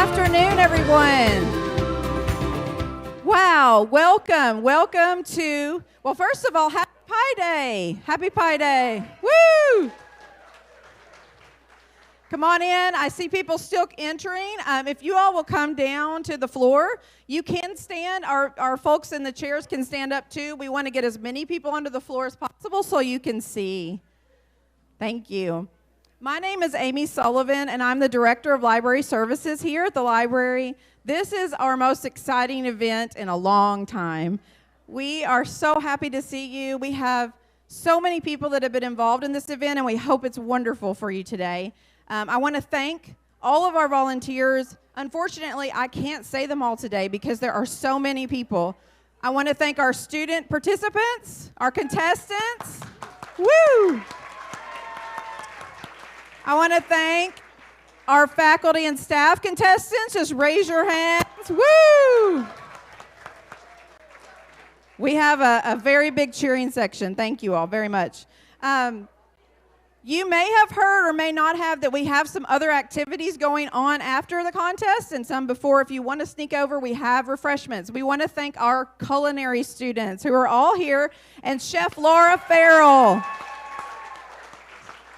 afternoon, everyone. Wow, welcome to, well, first of all, Happy Pi Day. Happy Pi Day. Woo! Come on in. I see people still entering. If you all will come down to the floor, you can stand. Our folks in the chairs can stand up too. We want to get as many people onto the floor as possible so you can see. Thank you. My name is Amy Sullivan, and I'm the Director of Library Services here at the library. This is our most exciting event in a long time. We are so happy to see you. We have so many people that have been involved in this event, and we hope it's wonderful for you today. I want to thank all of our volunteers. Unfortunately, I can't say them all today because there are so many people. I want to thank our student participants, our contestants. Woo! I want to thank our faculty and staff contestants. Just raise your hands. Woo! We have a very big cheering section. Thank you all very much. You may have heard or may not have that we have some other activities going on after the contest and some before. If you want to sneak over, we have refreshments. We want to thank our culinary students who are all here and Chef Laura Farrell.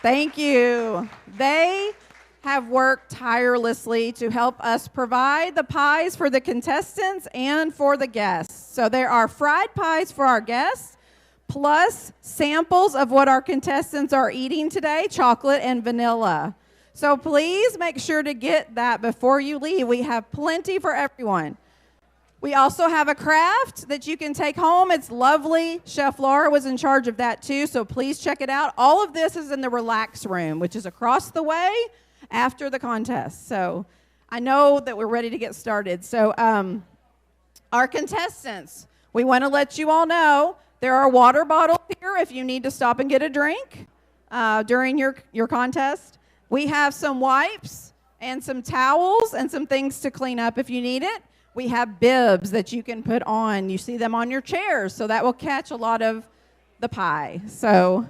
Thank you. They have worked tirelessly to help us provide the pies for the contestants and for the guests. So there are fried pies for our guests, plus samples of what our contestants are eating today, chocolate and vanilla. So please make sure to get that before you leave. We have plenty for everyone. We also have a craft that you can take home. It's lovely. Chef Laura was in charge of that too, so please check it out. All of this is in the Relax Room, which is across the way after the contest. So I know that we're ready to get started. So our contestants, we want to let you all know there are water bottles here if you need to stop and get a drink during your contest. We have some wipes and some towels and some things to clean up if you need it. We have bibs that you can put on. You see them on your chairs, so that will catch a lot of the pie. So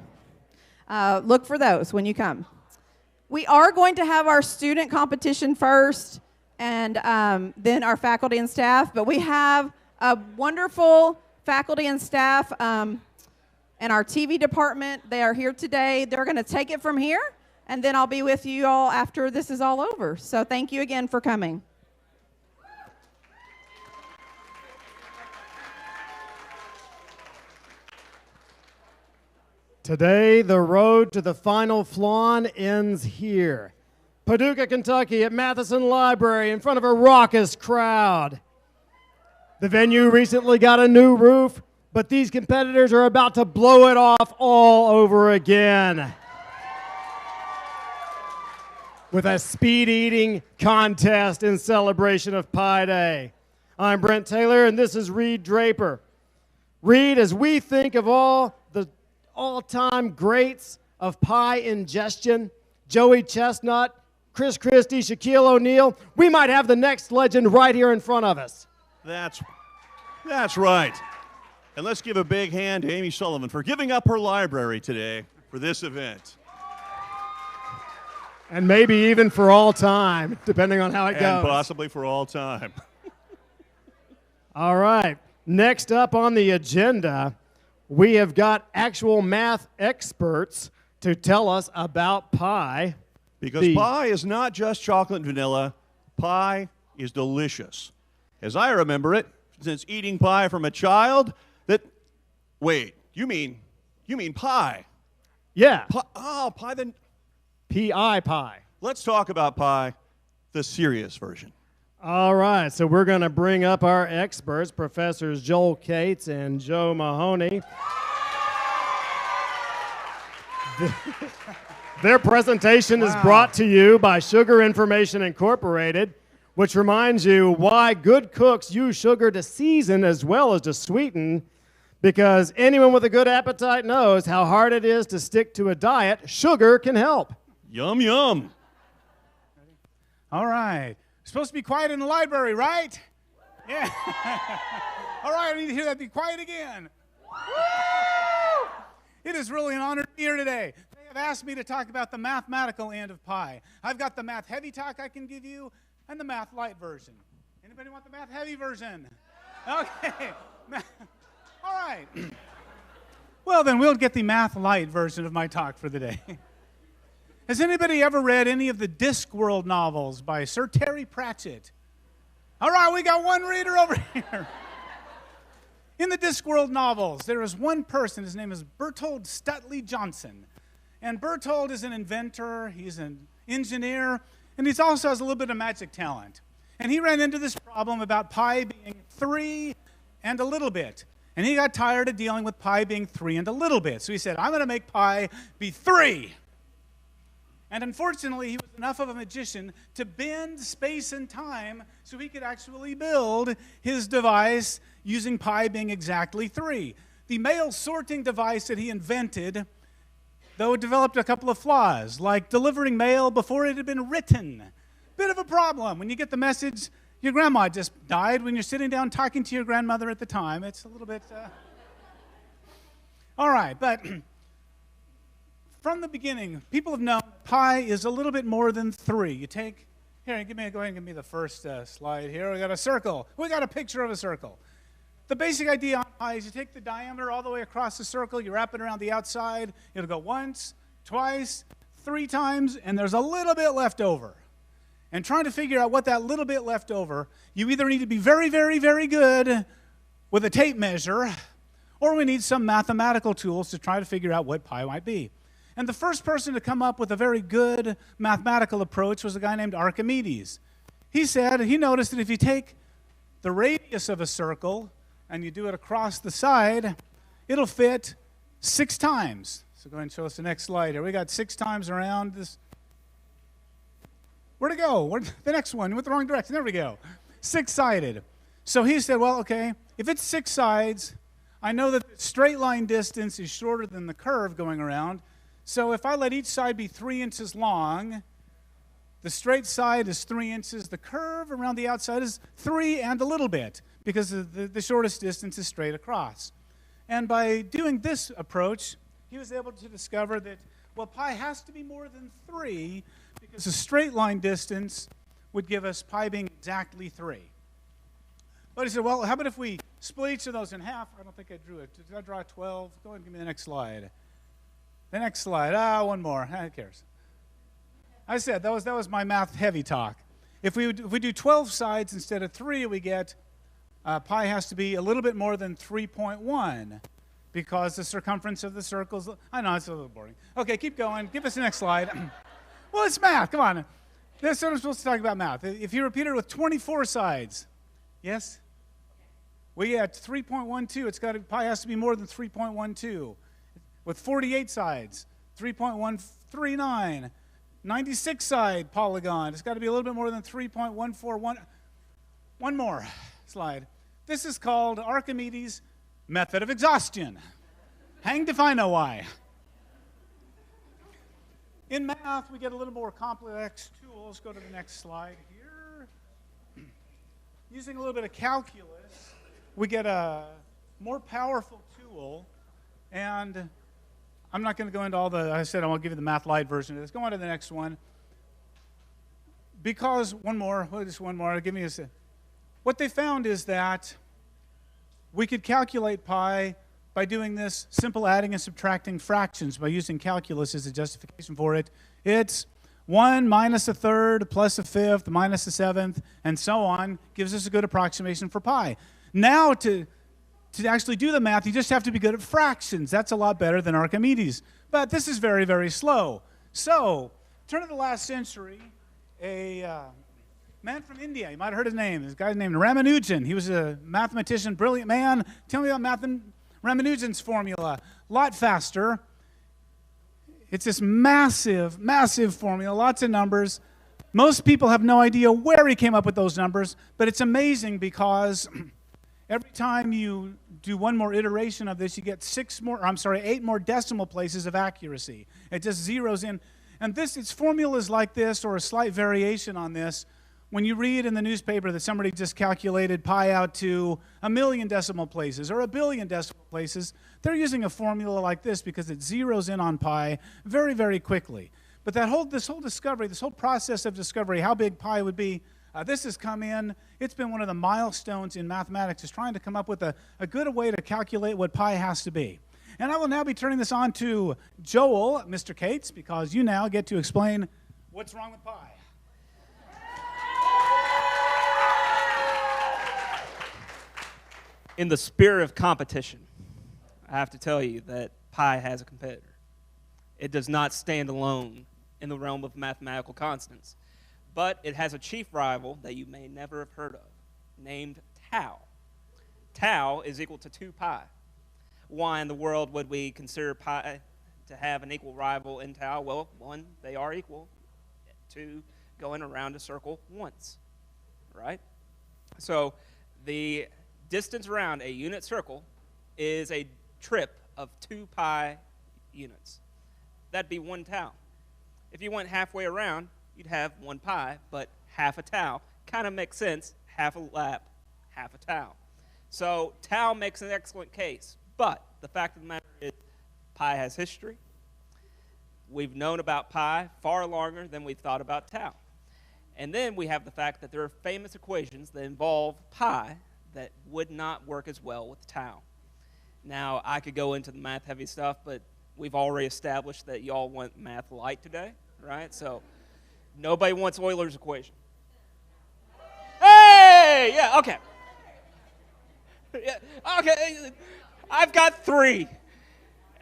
look for those when you come. We are going to have our student competition first and then our faculty and staff, but we have a wonderful faculty and staff and our TV department. They are here today. They're going to take it from here, and then I'll be with you all after this is all over. So thank you again for coming. Today, the road to the final flan ends here. Paducah, Kentucky at Matheson Library in front of a raucous crowd. The venue recently got a new roof, but these competitors are about to blow it off all over again with a speed eating contest in celebration of Pi Day. I'm Brent Taylor, and this is Reed Draper. Reed, as we think of all the all-time greats of pie ingestion, Joey Chestnut, Chris Christie, Shaquille O'Neal, we might have the next legend right here in front of us. That's right. And let's give a big hand to Amy Sullivan for giving up her library today for this event. And maybe even for all time, depending on how it goes. And possibly for all time. All right. Next up on the agenda, we have got actual math experts to tell us about pie. Because pie is not just chocolate and vanilla. Pie is delicious. As I remember it, since eating pie from a child, wait, you mean pie? Yeah. Pie then. P-I pie. Let's talk about pie, the serious version. All right, so we're going to bring up our experts, Professors Joel Cates and Joe Mahoney. Their presentation is brought to you by Sugar Information Incorporated, which reminds you why good cooks use sugar to season as well as to sweeten, because anyone with a good appetite knows how hard it is to stick to a diet. Sugar can help. Yum, yum. All right. Supposed to be quiet in the library, right? Yeah. All right, I need to hear that. Be quiet again. Woo! It is really an honor to be here today. They have asked me to talk about the mathematical end of pi. I've got the math heavy talk I can give you, and the math light version. Anybody want the math heavy version? Okay. All right. Well, then we'll get the math light version of my talk for the day. Has anybody ever read any of the Discworld novels by Sir Terry Pratchett? All right, we got one reader over here. In the Discworld novels, there is one person. His name is Berthold Stutley Johnson. And Berthold is an inventor. He's an engineer. And he also has a little bit of magic talent. And he ran into this problem about pi being 3 and a little bit. And he got tired of dealing with pi being 3 and a little bit. So he said, I'm going to make pi be 3. And unfortunately, he was enough of a magician to bend space and time so he could actually build his device using pi being exactly 3. The mail sorting device that he invented, though it developed a couple of flaws, like delivering mail before it had been written. Bit of a problem. When you get the message, your grandma just died when you're sitting down talking to your grandmother at the time. It's a little bit... All right, but from the beginning, people have known pi is a little bit more than 3. You take... Here, go ahead and give me the first slide here. We got a circle. We got a picture of a circle. The basic idea on pi is you take the diameter all the way across the circle, you wrap it around the outside, it'll go once, twice, 3 times, and there's a little bit left over. And trying to figure out what that little bit left over, you either need to be very, very, very good with a tape measure, or we need some mathematical tools to try to figure out what pi might be. And the first person to come up with a very good mathematical approach was a guy named Archimedes. He said, he noticed that if you take the radius of a circle and you do it across the side, it'll fit 6 times. So go ahead and show us the next slide here. We got 6 times around this. Where'd it go? The next one, went the wrong direction. There we go. 6-sided. So he said, well, okay, if it's 6 sides, I know that the straight line distance is shorter than the curve going around. So if I let each side be 3 inches long, the straight side is 3 inches. The curve around the outside is 3 and a little bit, because the shortest distance is straight across. And by doing this approach, he was able to discover that, well, pi has to be more than 3, because a straight line distance would give us pi being exactly 3. But he said, well, how about if we split each of those in half? I don't think I drew it. Did I draw 12? Go ahead and give me the next slide. The next slide. One more. Who cares? I said that was my math heavy talk. If we do 12 sides instead of 3, we get pi has to be a little bit more than 3.1, because the circumference of the circles. I know it's a little boring. Okay, keep going. Give us the next slide. Well, it's math. Come on. This is what I'm supposed to talk about math. If you repeat it with 24 sides, yes. We get 3.12. Pi has to be more than 3.12. With 48 sides, 3.139. 96-side polygon. It's got to be a little bit more than 3.141. One more slide. This is called Archimedes' method of exhaustion. Hanged if I know why. In math, we get a little more complex tools. Go to the next slide here. Using a little bit of calculus, we get a more powerful tool. And I'm not going to go into all the, I said I won't give you the math light version of this. Go on to the next one. Because, just one more, give me a second. What they found is that we could calculate pi by doing this simple adding and subtracting fractions, by using calculus as a justification for it. It's 1 minus a third plus a fifth minus a seventh, and so on, gives us a good approximation for pi. Now, to actually do the math, you just have to be good at fractions. That's a lot better than Archimedes. But this is very, very slow. So, turn of the last century, a man from India, you might have heard his name. This guy's named Ramanujan. He was a mathematician, brilliant man. Tell me about Ramanujan's formula. A lot faster. It's this massive, massive formula, lots of numbers. Most people have no idea where he came up with those numbers, but it's amazing because every time you do one more iteration of this, you get 8 more decimal places of accuracy. It just zeroes in. And it's formulas like this, or a slight variation on this. When you read in the newspaper that somebody just calculated pi out to 1,000,000 decimal places or 1,000,000,000 decimal places, they're using a formula like this because it zeroes in on pi very, very quickly. But this whole process of discovery, how big pi would be, This has come in. It's been one of the milestones in mathematics, is trying to come up with a good way to calculate what pi has to be. And I will now be turning this on to Joel, Mr. Cates, because you now get to explain what's wrong with pi. In the spirit of competition, I have to tell you that pi has a competitor. It does not stand alone in the realm of mathematical constants, but it has a chief rival that you may never have heard of, named tau. Tau is equal to 2 pi. Why in the world would we consider pi to have an equal rival in tau? Well, 1, they are equal. 2, going around a circle once, right? So the distance around a unit circle is a trip of 2 pi units. That'd be 1 tau. If you went halfway around, you'd have 1 pi, but half a tau. Kind of makes sense. Half a lap, half a tau. So tau makes an excellent case. But the fact of the matter is, pi has history. We've known about pi far longer than we've thought about tau. And then we have the fact that there are famous equations that involve pi that would not work as well with tau. Now, I could go into the math-heavy stuff, but we've already established that y'all want math light today, right? So nobody wants Euler's equation. Hey! Yeah, okay. Yeah, okay. I've got 3.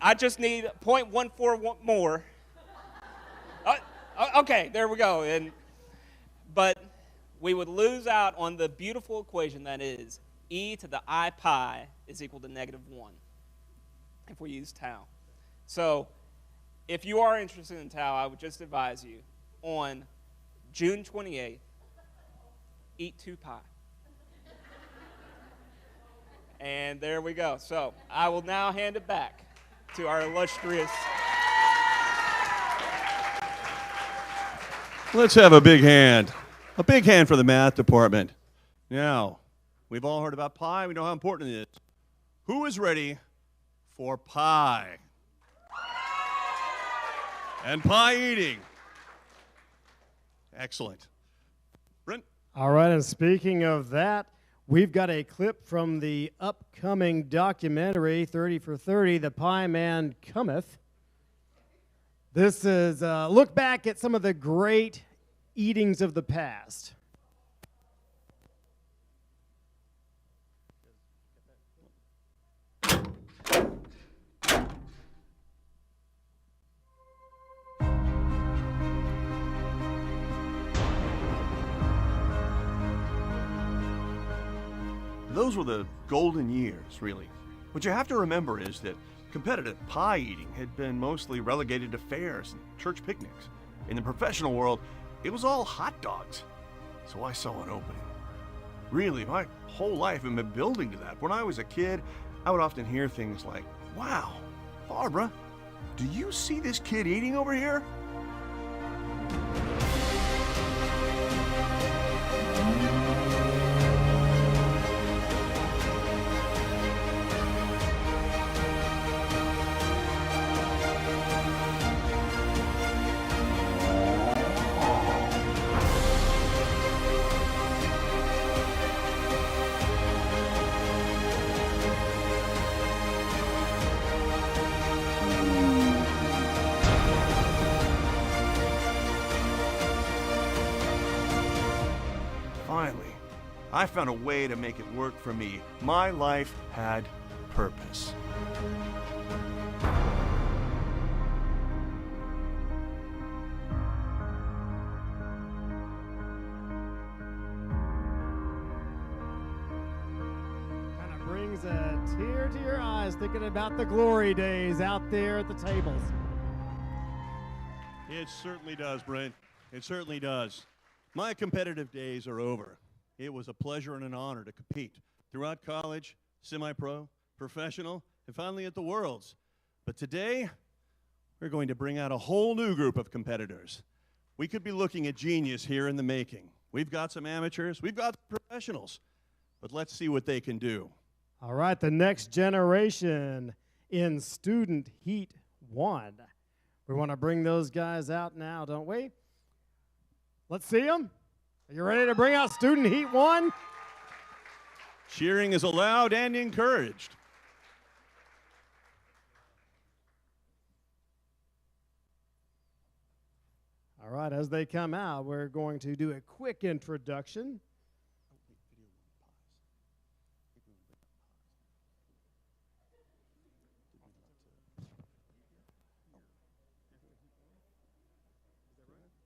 I just need 0.14 more. Okay, there we go. But we would lose out on the beautiful equation that is e to the I pi is equal to -1 if we use tau. So if you are interested in tau, I would just advise you on June 28th, eat 2 pi. And there we go. So I will now hand it back to our illustrious. Let's have a big hand. A big hand for the math department. Now, we've all heard about pi. We know how important it is. Who is ready for pie? And pie eating. Excellent. Brent? All right, and speaking of that, we've got a clip from the upcoming documentary, 30 for 30, The Pie Man Cometh. This is a look back at some of the great eatings of the past. Those were the golden years, really. What you have to remember is that competitive pie eating had been mostly relegated to fairs and church picnics. In the professional world, it was all hot dogs. So I saw an opening. Really, my whole life had been building to that. When I was a kid, I would often hear things like, "Wow, Barbara, do you see this kid eating over here?" Finally, I found a way to make it work for me. My life had purpose. Kind of brings a tear to your eyes thinking about the glory days out there at the tables. It certainly does, Brent. It certainly does. My competitive days are over. It was a pleasure and an honor to compete throughout college, semi-pro, professional, and finally at the Worlds. But today, we're going to bring out a whole new group of competitors. We could be looking at genius here in the making. We've got some amateurs, we've got professionals, but let's see what they can do. All right, the next generation in Student Heat 1. We want to bring those guys out now, don't we? Let's see them. Are you ready to bring out Student Heat 1? Cheering is allowed and encouraged. All right, as they come out, we're going to do a quick introduction.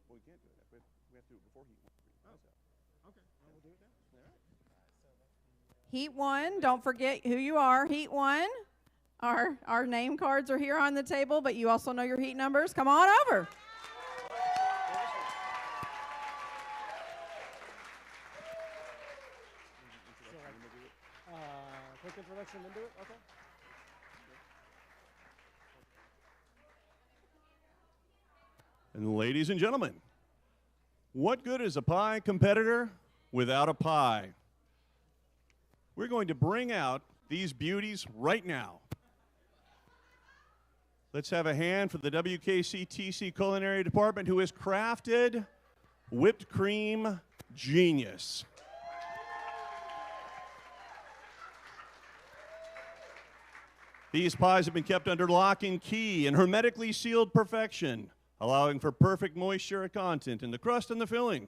We can't do that. We have to do it before Heat 1. Okay, we'll do it now. Heat 1, don't forget who you are. Heat 1, our name cards are here on the table, but you also know your heat numbers. Come on over. Quick introduction into it? Okay. And ladies and gentlemen, what good is a pie competitor without a pie? We're going to bring out these beauties right now. Let's have a hand for the WKCTC Culinary Department who has crafted whipped cream genius. These pies have been kept under lock and key and hermetically sealed perfection, allowing for perfect moisture content in the crust and the filling.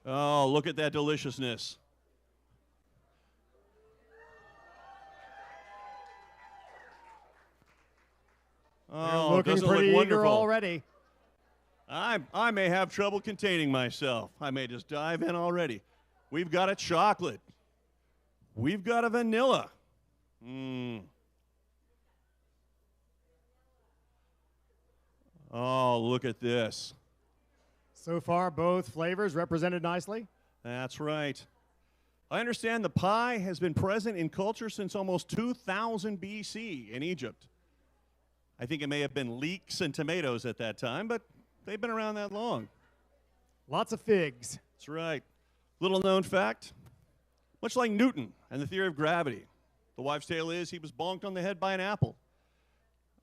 Oh, look at that deliciousness. Oh, Looking doesn't pretty look eager wonderful. already. I may have trouble containing myself. I may just dive in already. We've got a chocolate. We've got a vanilla. Oh, look at this. So far, both flavors represented nicely. That's right. I understand the pie has been present in culture since almost 2000 BC in Egypt. I think it may have been leeks and tomatoes at that time, but they've been around that long. Lots of figs. That's right. Little known fact, much like Newton and the theory of gravity, the wives' tale is he was bonked on the head by an apple.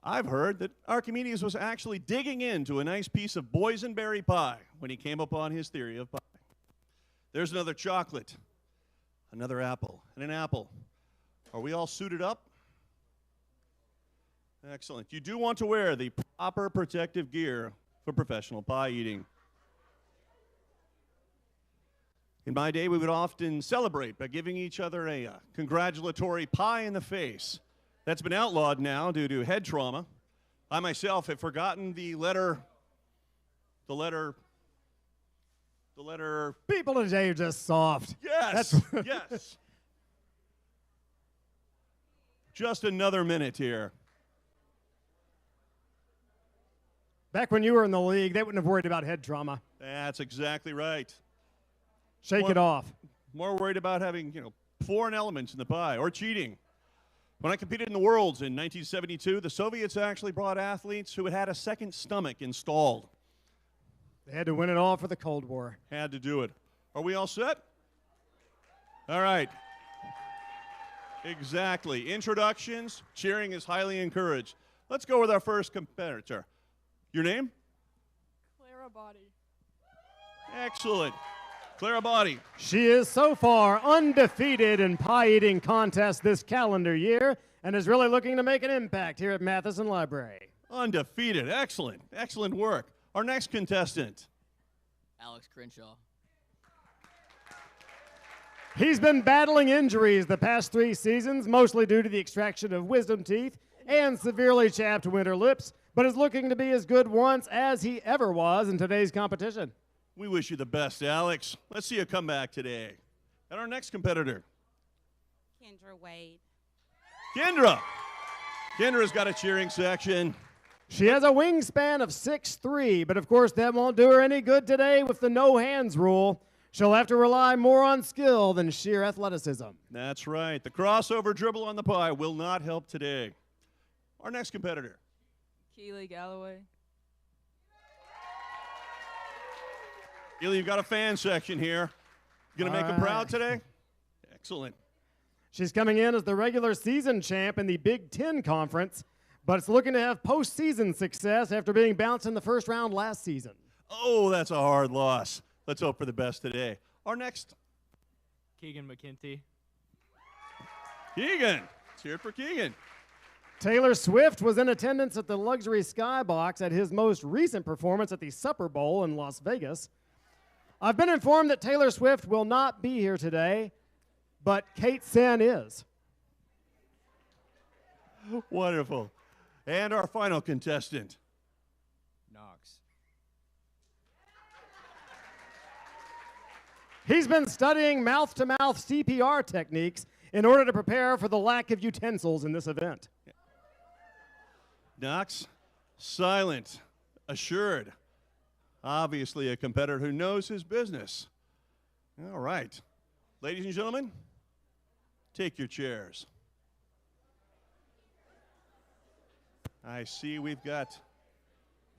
I've heard that Archimedes was actually digging into a nice piece of boysenberry pie when he came upon his theory of pie. There's another chocolate, another apple, and an apple. Are we all suited up? Excellent. You do want to wear the proper protective gear for professional pie eating. In my day, we would often celebrate by giving each other a congratulatory pie in the face. That's been outlawed now due to head trauma. I myself have forgotten the letter. People today are just soft. Yes, yes. Just another minute here. Back when you were in the league, they wouldn't have worried about head trauma. That's exactly right. Shake it off. More worried about having, foreign elements in the pie or cheating. When I competed in the Worlds in 1972, the Soviets actually brought athletes who had had a second stomach installed. They had to win it all for the Cold War. Had to do it. Are we all set? All right. Exactly. Introductions. Cheering is highly encouraged. Let's go with our first competitor. Your name? Clara Body. Excellent. Clara Body. She is so far undefeated in pie eating contests this calendar year and is really looking to make an impact here at Matheson Library. Undefeated. Excellent. Excellent work. Our next contestant. Alex Crenshaw. He's been battling injuries the past 3 seasons, mostly due to the extraction of wisdom teeth and severely chapped winter lips, but is looking to be as good once as he ever was in today's competition. We wish you the best, Alex. Let's see a comeback today. And our next competitor. Kendra Wade. Kendra. Kendra's got a cheering section. She has a wingspan of 6'3", but of course that won't do her any good today with the no hands rule. She'll have to rely more on skill than sheer athleticism. That's right. The crossover dribble on the pie will not help today. Our next competitor. Keely Galloway. Keely, you've got a fan section here. You going to make them proud today? Excellent. She's coming in as the regular season champ in the Big Ten Conference, but it's looking to have postseason success after being bounced in the first round last season. Oh, that's a hard loss. Let's hope for the best today. Our next, Keegan McKenty. Keegan. Let's hear it for Keegan. Taylor Swift was in attendance at the Luxury Skybox at his most recent performance at the Supper Bowl in Las Vegas. I've been informed that Taylor Swift will not be here today, but Kate Sen is. Wonderful. And our final contestant. Knox. He's been studying mouth-to-mouth CPR techniques in order to prepare for the lack of utensils in this event. Knox, silent, assured. Obviously a competitor who knows his business. All right. Ladies and gentlemen, take your chairs. I see we've got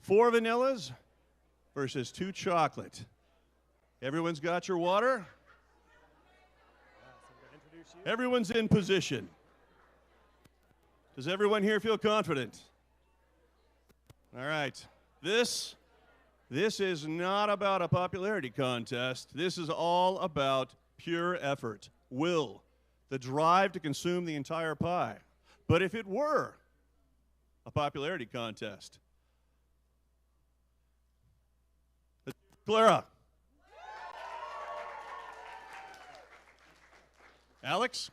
4 vanillas versus 2 chocolate. Everyone's got your water? Everyone's in position. Does everyone here feel confident? All right. This is not about a popularity contest. This is all about pure effort, will, the drive to consume the entire pie. But if it were a popularity contest, Clara. Alex.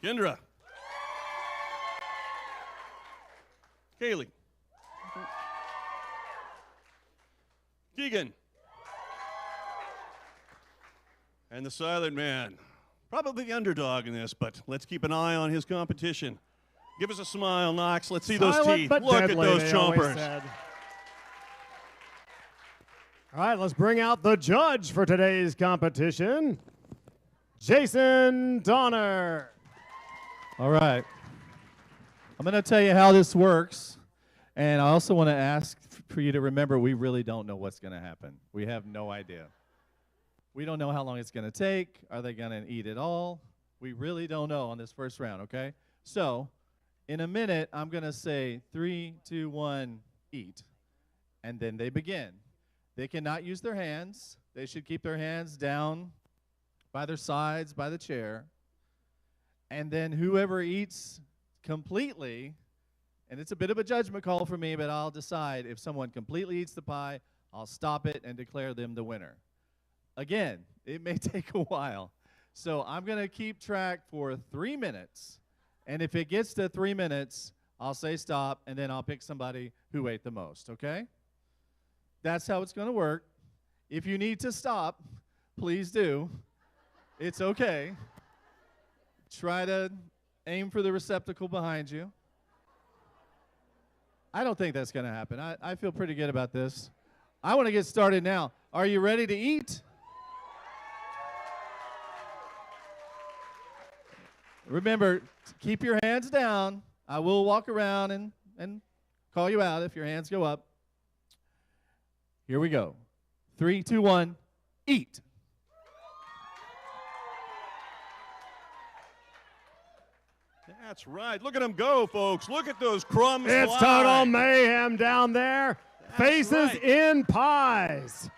Kendra. Kaylee. Keegan. And the silent man. Probably the underdog in this, but let's keep an eye on his competition. Give us a smile, Knox. Let's see those Silent teeth. but Look deadly, at those they always chompers. said. All right, let's bring out the judge for today's competition, Jason Donner. All right. I'm going to tell you how this works, and I also want to ask for you to remember we really don't know what's going to happen. We have no idea. We don't know how long it's going to take. Are they going to eat it all? We really don't know on this first round, okay? So, in a minute, I'm going to say 3, 2, 1, eat, and then they begin. They cannot use their hands. They should keep their hands down by their sides, by the chair. And then whoever eats completely, and it's a bit of a judgment call for me, but I'll decide if someone completely eats the pie, I'll stop it and declare them the winner. Again, it may take a while. So I'm going to keep track for 3 minutes. And if it gets to 3 minutes, I'll say stop, and then I'll pick somebody who ate the most, okay? That's how it's going to work. If you need to stop, please do. It's okay. Try to aim for the receptacle behind you. I don't think that's going to happen. I feel pretty good about this. I want to get started now. Are you ready to eat? Remember, keep your hands down. I will walk around and call you out if your hands go up. Here we go. 3, 2, 1, eat. That's right. Look at them go, folks. Look at those crumbs It's fly. total mayhem down there. That's Faces right. in pies.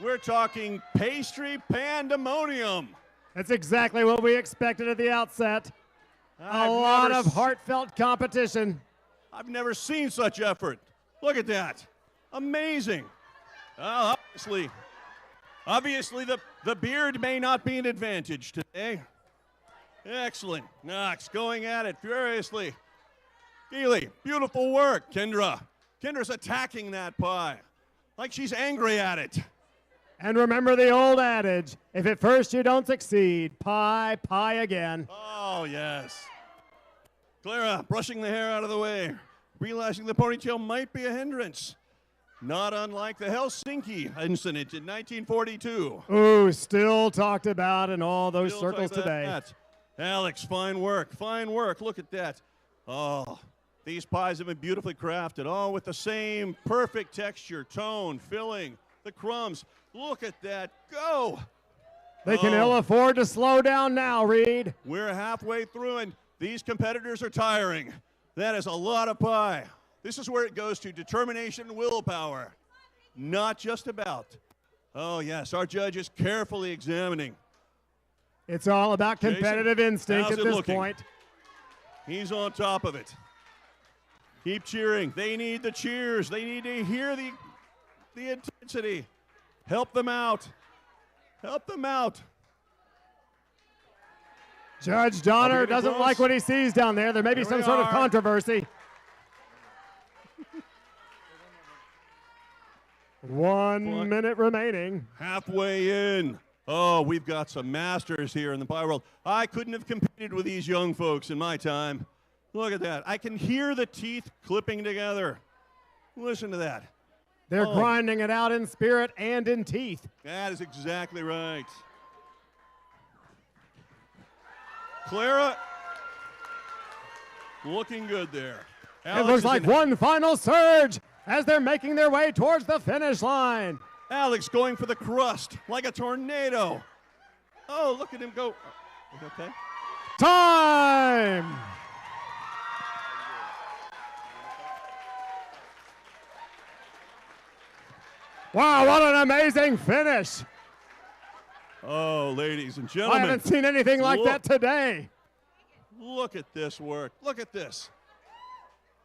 We're talking pastry pandemonium. That's exactly what we expected at the outset. A lot of heartfelt competition. I've never seen such effort. Look at that. Amazing. Well, obviously the beard may not be an advantage today. Excellent. Knox going at it furiously. Keeley, beautiful work. Kendra's attacking that pie like she's angry at it. And remember the old adage, if at first you don't succeed, pie again. Oh, yes. Clara, brushing the hair out of the way, realizing the ponytail might be a hindrance. Not unlike the Helsinki incident in 1942. Ooh, still talked about in all those Still circles talk about today. that. Alex, fine work, fine work. Look at that. Oh, these pies have been beautifully crafted, all with the same perfect texture, tone, filling, the crumbs. Look at that go. They can ill afford to slow down now, Reed. We're halfway through, and these competitors are tiring. That is a lot of pie. This is where it goes to determination and willpower, not just about. Oh, yes, our judge is carefully examining. It's all about competitive Jason, instinct how's at it this looking? point. He's on top of it. Keep cheering. They need the cheers. They need to hear the intensity. Help them out. Help them out. Judge Donner getting doesn't close. like what he sees down there. There may be Here some we sort of are. controversy. 1 minute remaining. Halfway in. Oh, we've got some masters here in the pie world. I couldn't have competed with these young folks in my time. Look at that. I can hear the teeth clipping together. Listen to that. They're Oh. grinding it out in spirit and in teeth. That is exactly right. Clara, looking good there. It Alex looks is like in- one final surge as they're making their way towards the finish line. Alex going for the crust like a tornado. Oh, look at him go. Okay. Time! Wow, what an amazing finish. Oh, ladies and I gentlemen. haven't seen anything like that today. Look at this work. Look at this.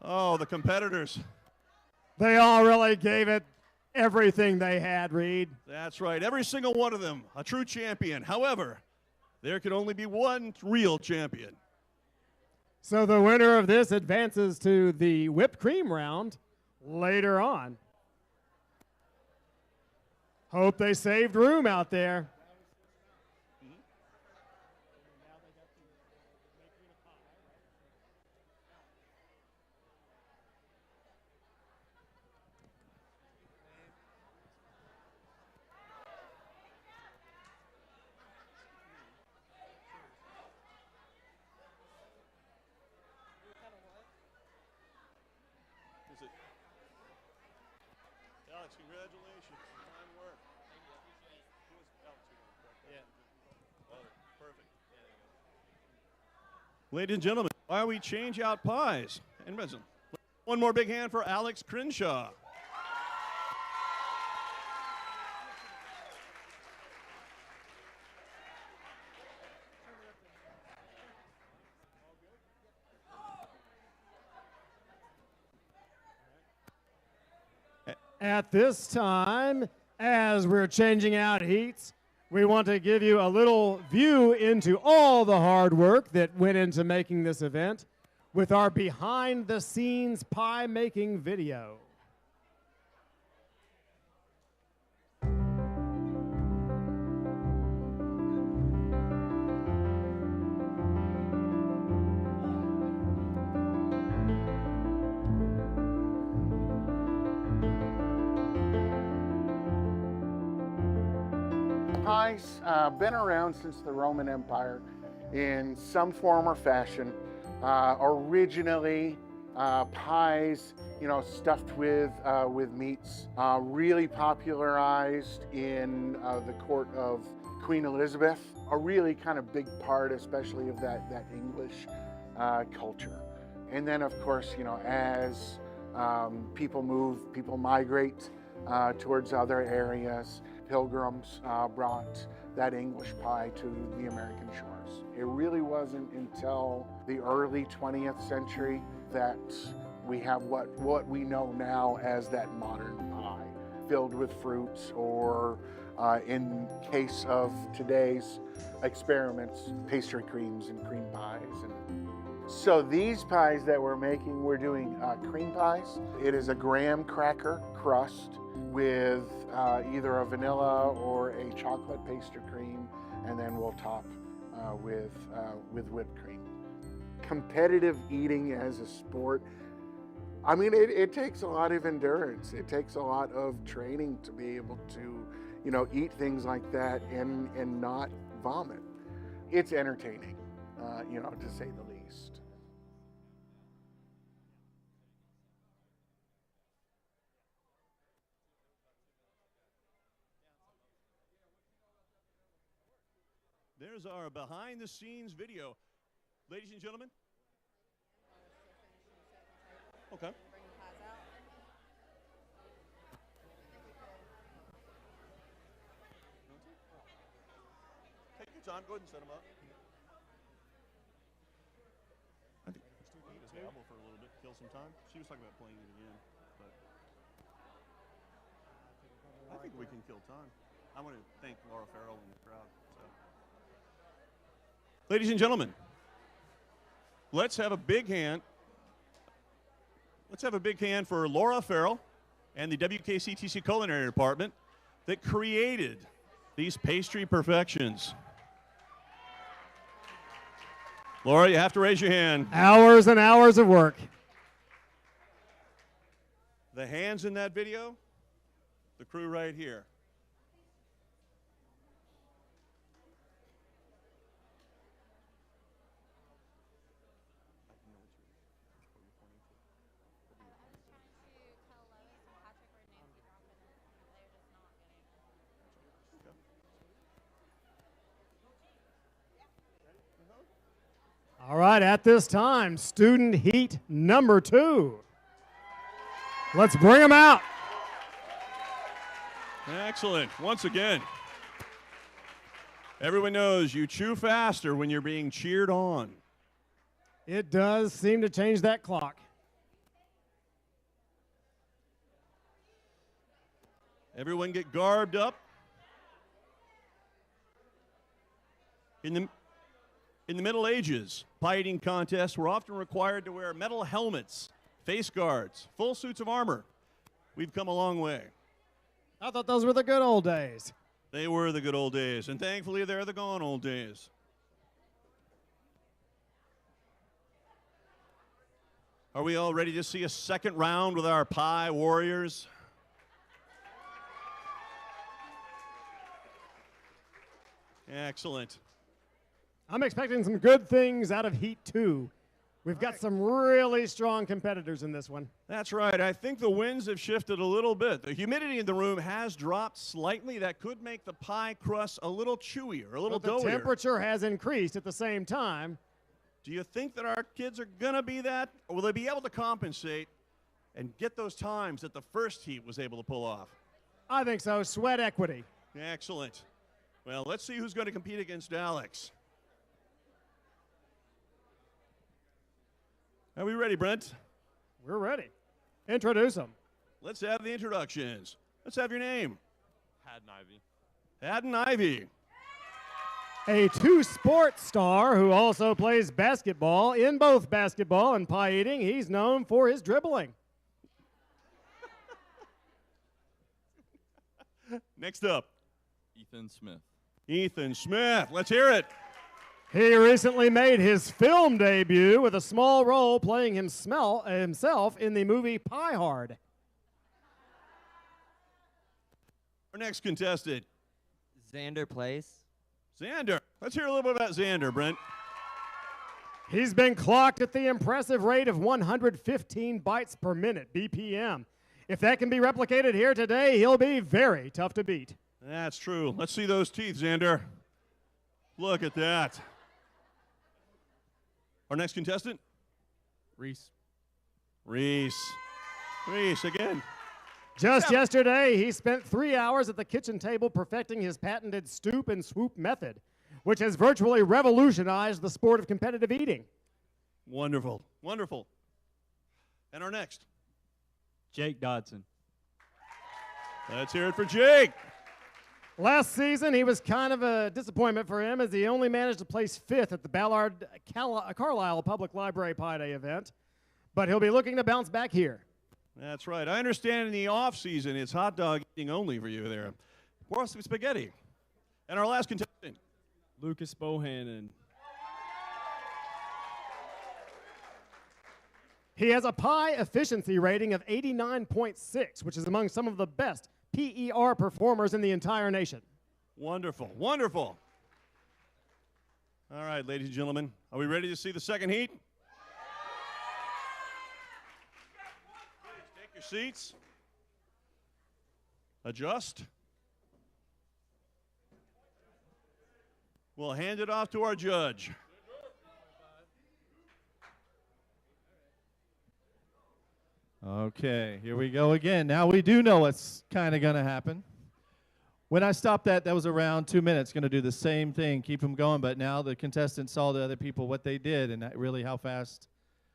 Oh, the competitors. They all really gave it everything they had, Reed. That's right. Every single one of them, a true champion. However, there can only be one real champion. So the winner of this advances to the whipped cream round later on. Hope they saved room out there. Alex, congratulations. Fine work. Perfect. Ladies and gentlemen, while we change out pies, and listen, one more big hand for Alex Crenshaw. At this time, as we're changing out heats, we want to give you a little view into all the hard work that went into making this event with our behind the scenes pie making video. Pie's been around since the Roman Empire in some form or fashion. Originally, pies, stuffed with meats, really popularized in the court of Queen Elizabeth. A really kind of big part, especially of that English culture. And then, of course, as people move, people migrate towards other areas. Pilgrims brought that English pie to the American shores. It really wasn't until the early 20th century that we have what we know now as that modern pie, filled with fruits, or in case of today's experiments, pastry creams and cream pies. And so these pies that we're making, we're doing cream pies. It is a graham cracker crust with either a vanilla or a chocolate pastry cream, and then we'll top with whipped cream. Competitive eating as a sport, I mean, it takes a lot of endurance. It takes a lot of training to be able to, eat things like that and not vomit. It's entertaining, to say the least. There's our behind-the-scenes video. Ladies and gentlemen. Okay. Take your time. Go ahead and set them up. I think Christine need his elbow for a little bit to kill some time. She was talking about playing it again, but I think we can kill time. I want to thank Laura Farrell and the crowd. So. Ladies and gentlemen, let's have a big hand. Let's have a big hand for Laura Farrell and the WKCTC Culinary Department that created these pastry perfections. Laura, you have to raise your hand. Hours and hours of work. The hands in that video, the crew right here. All right, at this time, student heat number 2. Let's bring them out. Excellent. Once again, everyone knows you chew faster when you're being cheered on. It does seem to change that clock. Everyone get garbed up. In the Middle Ages, pie eating contests were often required to wear metal helmets, face guards, full suits of armor. We've come a long way. I thought those were the good old days. They were the good old days, and thankfully they're the gone old days. Are we all ready to see a second round with our pie warriors? Excellent. I'm expecting some good things out of Heat 2. We've got some really strong competitors in this one. That's right. I think the winds have shifted a little bit. The humidity in the room has dropped slightly. That could make the pie crust a little chewier, a little But the doughier. temperature has increased at the same time. Do you think that our kids are going to be that? Or will they be able to compensate and get those times that the first heat was able to pull off? I think so. Sweat equity. Excellent. Well, let's see who's going to compete against Alex. Are we ready, Brent? We're ready. Introduce them. Let's have the introductions. Let's have your name. Haddon Ivy. Haddon Ivy. A 2-sport star who also plays basketball. In both basketball and pie eating, he's known for his dribbling. Next up. Ethan Smith. Ethan Smith. Let's hear it. He recently made his film debut with a small role playing himself in the movie Pie Hard. Our next contestant. Xander Place. Xander. Let's hear a little bit about Xander, Brent. He's been clocked at the impressive rate of 115 bytes per minute, BPM. If that can be replicated here today, he'll be very tough to beat. That's true. Let's see those teeth, Xander. Look at that. Our next contestant? Reese. Reese. Reese again. Just yesterday, he spent 3 hours at the kitchen table perfecting his patented stoop and swoop method, which has virtually revolutionized the sport of competitive eating. Wonderful. Wonderful. And our next? Jake Dodson. Let's hear it for Jake. Last season, he was kind of a disappointment for him as he only managed to place 5th at the Ballard Carlisle Public Library Pie Day event, but he'll be looking to bounce back here. That's right. I understand in the off season it's hot dog eating only for you there. Pour some spaghetti. And our last contestant. Lucas Bohannon. He has a pie efficiency rating of 89.6, which is among some of the best PER performers in the entire nation. Wonderful. Wonderful. All right, ladies and gentlemen, are we ready to see the second heat? Take your seats. Adjust. We'll hand it off to our judge. Okay, here we go again. Now we do know what's kind of going to happen. When I stopped that was around 2 minutes. Going to do the same thing, keep them going. But now the contestants saw the other people what they did and really how fast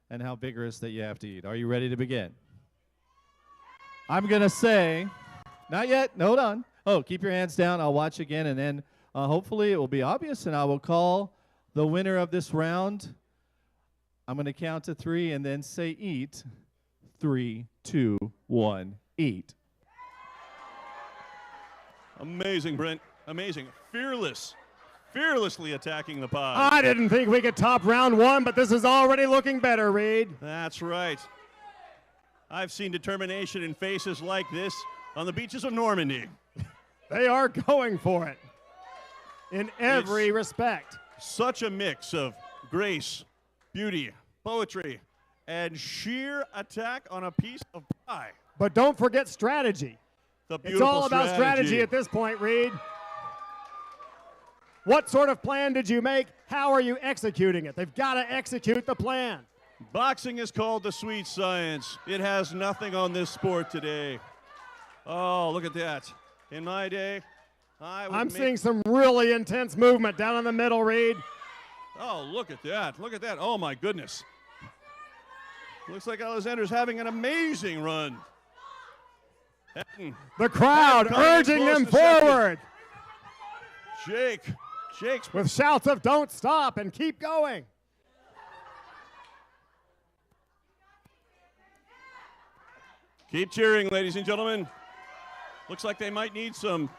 and how vigorous that you have to eat. Are you ready to begin? I'm going to say, not yet. Hold on. Oh, keep your hands down. I'll watch again, and then hopefully it will be obvious, and I will call the winner of this round. I'm going to count to 3 and then say eat. 3, 2, 1, eat. Amazing, Brent. Amazing. Fearlessly attacking the pie. I didn't think we could top round 1, but this is already looking better, Reed. That's right. I've seen determination in faces like this on the beaches of Normandy. They are going for it in every respect. Such a mix of grace, beauty, poetry, and sheer attack on a piece of pie. But don't forget strategy. The It's beautiful all about strategy at this point, Reed. What sort of plan did you make? How are you executing it? They've got to execute the plan. Boxing is called the sweet science. It has nothing on this sport today. Oh, look at that. In my day, I'm seeing some really intense movement down in the middle, Reed. Oh, look at that. Look at that. Oh, my goodness. Looks like Alexander's having an amazing run. The crowd urging them forward. Jake's with shouts of "Don't stop" and "Keep going." Keep cheering, ladies and gentlemen. Looks like they might need some.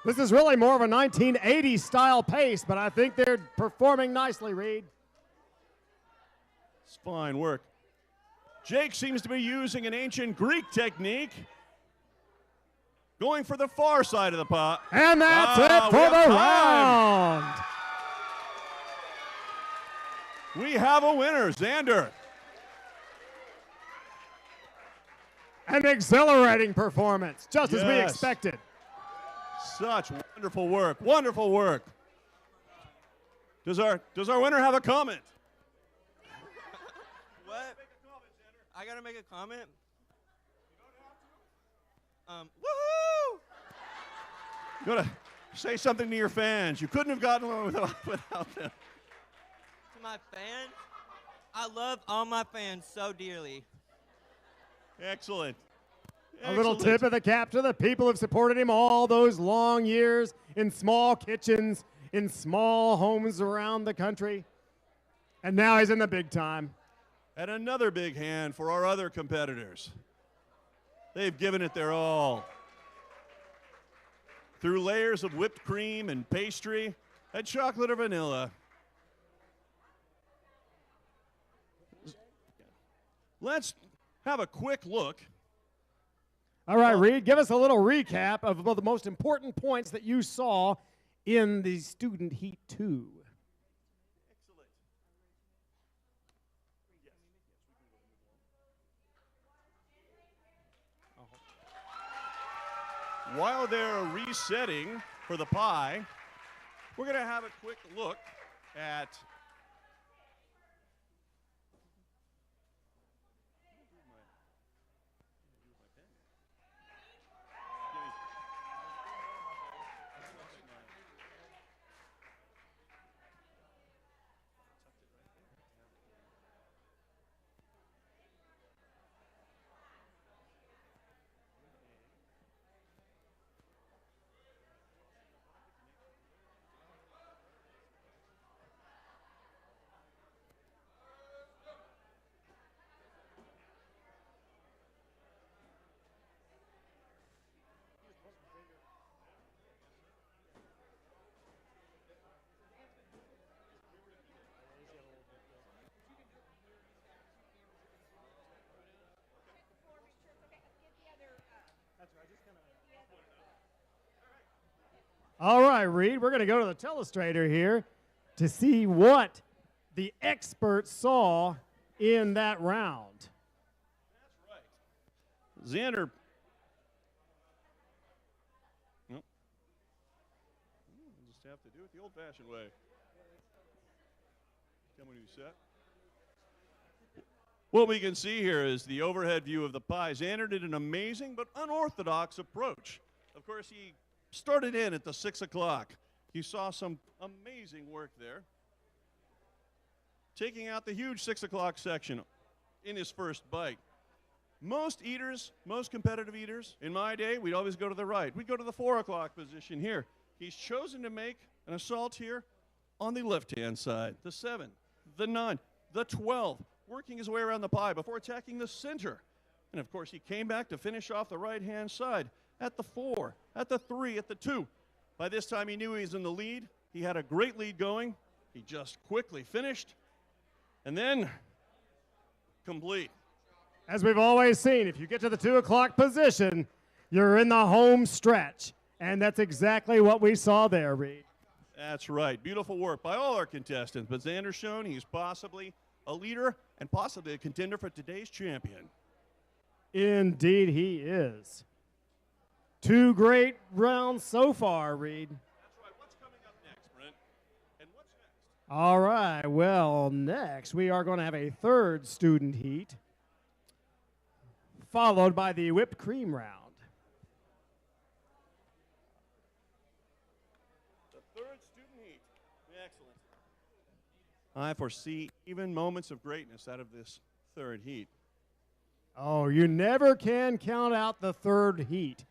This is really more of a 1980s style pace, but I think they're performing nicely, Reed. It's fine work. Jake seems to be using an ancient Greek technique. Going for the far side of the pot. And that's it for the round. We have a winner, Xander. An exhilarating performance, just as we Yes. expected. Such wonderful work. Wonderful work. Does our winner have a comment? What? I gotta make a comment? Woohoo! You gotta say something to your fans. You couldn't have gotten one without them. To my fans, I love all my fans so dearly. Excellent. A little tip of the cap to the people who've supported him all those long years in small kitchens, in small homes around the country. And now he's in the big time. And another big hand for our other competitors. They've given it their all. Through layers of whipped cream and pastry and chocolate or vanilla. Let's have a quick look. All right, Reed, give us a little recap of the most important points that you saw in the Student Heat 2. While they're resetting for the pie, we're going to have a quick look at All right, Reed, we're going to go to the telestrator here to see what the experts saw in that round. Xander. Nope. it the old-fashioned way. Tell me when you're set. What we can see here is the overhead view of the pie. Xander did an amazing but unorthodox approach. Of course, he started in at the 6 o'clock. You saw some amazing work there. Taking out the huge 6 o'clock section in his first bite. Most eaters, most competitive eaters, in my day, we'd always go to the right. We'd go to the 4 o'clock position here. He's chosen to make an assault here on the left-hand side. The 7, the 9, the 12, working his way around the pie before attacking the center. And of course, he came back to finish off the right-hand side at the 4, at the 3, at the 2. By this time, he knew he was in the lead. He had a great lead going. He just quickly finished. And then, complete. As we've always seen, if you get to the 2 o'clock position, you're in the home stretch. And that's exactly what we saw there, Reed. That's right. Beautiful work by all our contestants. But Xander's shown he's possibly a leader and possibly a contender for today's champion. Indeed, he is. 2 great rounds so far, Reed. That's right. What's coming up next, Brent? And what's next? All right. Well, next we are going to have a third student heat, followed by the whipped cream round. The third student heat. Excellent. I foresee even moments of greatness out of this third heat. Oh, you never can count out the third heat.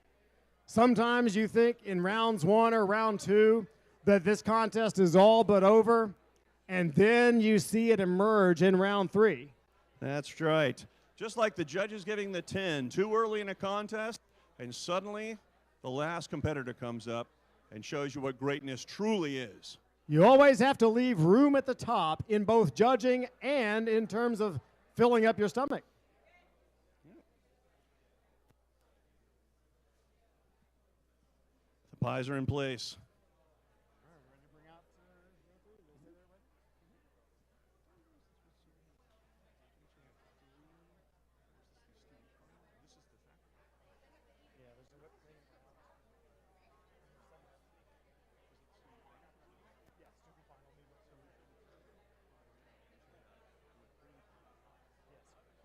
Sometimes you think in rounds 1 or round 2 that this contest is all but over, and then you see it emerge in round 3. That's right. Just like the judges giving the 10 too early in a contest, and suddenly the last competitor comes up and shows you what greatness truly is. You always have to leave room at the top in both judging and in terms of filling up your stomach. The pies are in place.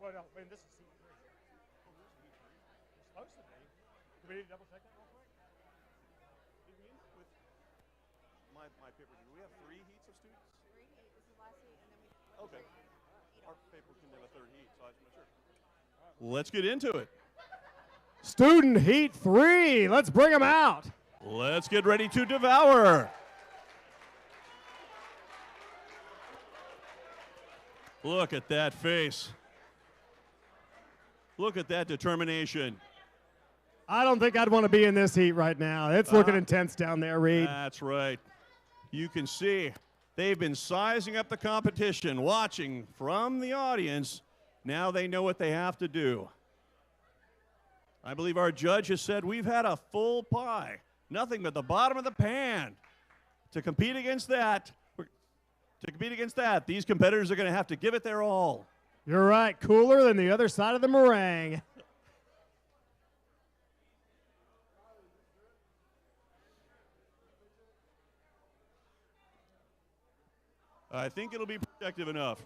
Well, no, I mean, this is C3. It's supposed to be. Do we need to double check that real quick? My paper, do we have 3 heats of students? 3 heats. This is the last heat, and then we. Okay. Our paper can have a third heat, so I just make sure. Let's get into it. Student heat 3. Let's bring them out. Let's get ready to devour. Look at that face. Look at that determination. I don't think I'd want to be in this heat right now. It's looking intense down there, Reed. That's right. You can see they've been sizing up the competition, watching from the audience. Now they know what they have to do. I believe our judge has said we've had a full pie, nothing but the bottom of the pan. To compete against that, these competitors are going to have to give it their all. You're right. Cooler than the other side of the meringue. I think it'll be protective enough.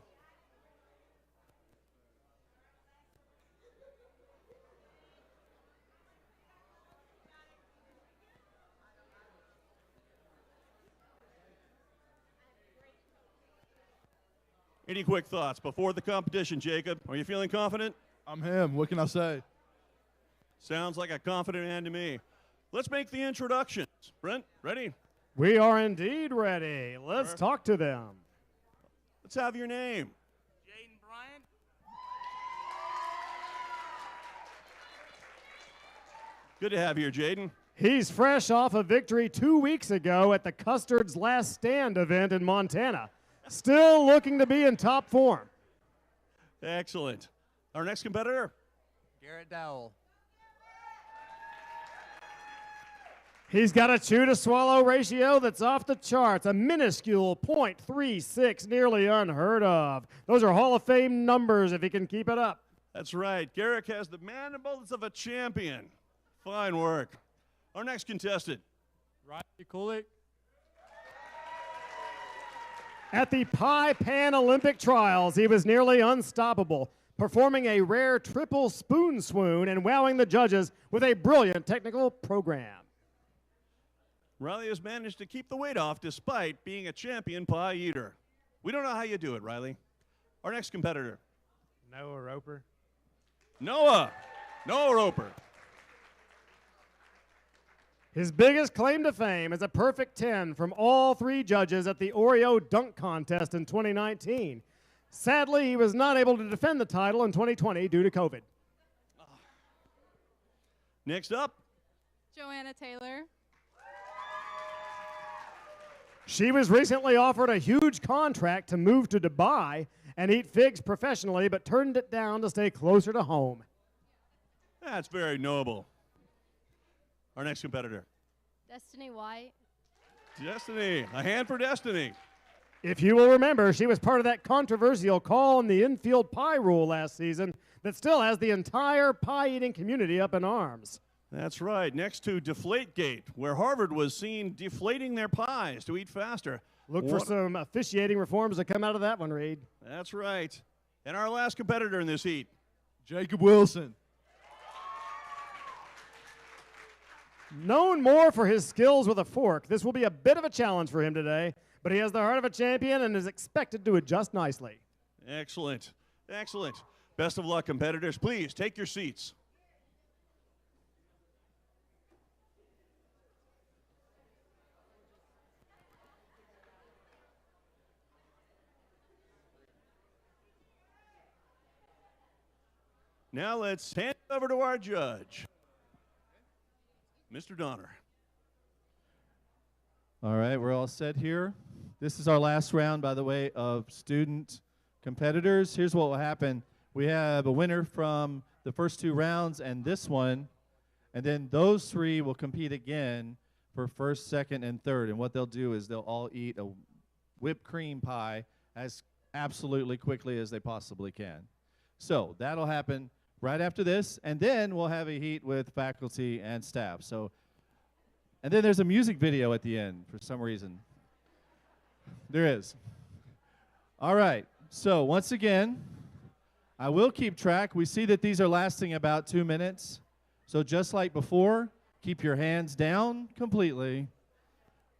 Any quick thoughts before the competition, Jacob? Are you feeling confident? I'm him. What can I say? Sounds like a confident man to me. Let's make the introductions. Brent, ready? We are indeed ready. Let's talk to them. Let's have your name. Jaden Bryant. Good to have you here, Jaden. He's fresh off a victory 2 weeks ago at the Custard's Last Stand event in Montana. Still looking to be in top form. Excellent. Our next competitor? Garrett Dowell. He's got a chew-to-swallow ratio that's off the charts, a minuscule .36, nearly unheard of. Those are Hall of Fame numbers if he can keep it up. That's right. Garrick has the mandibles of a champion. Fine work. Our next contestant. Riley Kulik. At the Pie Pan Olympic Trials, he was nearly unstoppable, performing a rare triple spoon swoon and wowing the judges with a brilliant technical program. Riley has managed to keep the weight off despite being a champion pie eater. We don't know how you do it, Riley. Our next competitor. Noah Roper. Noah Roper. His biggest claim to fame is a perfect 10 from all 3 judges at the Oreo Dunk Contest in 2019. Sadly, he was not able to defend the title in 2020 due to COVID. Next up, Joanna Taylor. She was recently offered a huge contract to move to Dubai and eat figs professionally, but turned it down to stay closer to home. that's very noble. Our next competitor. Destiny White. Destiny. A hand for Destiny. If you will remember, she was part of that controversial call on the infield pie rule last season that still has the entire pie-eating community up in arms. That's right. Next to Deflategate, where Harvard was seen deflating their pies to eat faster. Look for some officiating reforms to come out of that one, Reed. That's right. And our last competitor in this heat. Jacob Wilson. Known more for his skills with a fork, this will be a bit of a challenge for him today, but he has the heart of a champion and is expected to adjust nicely. Excellent. Excellent. Best of luck, competitors. Please take your seats. Now let's hand it over to our judge, Mr. Donner. All right, we're all set here. This is our last round, by the way, of student competitors. Here's what will happen. We have a winner from the first 2 rounds and this one, and then those 3 will compete again for first, second, and third. And what they'll do is they'll all eat a whipped cream pie as absolutely quickly as they possibly can. So that'll happen right after this, and then we'll have a heat with faculty and staff. So, and then there's a music video at the end for some reason. There is. All right, so once again, I will keep track. We see that these are lasting about 2 minutes. So just like before, keep your hands down completely.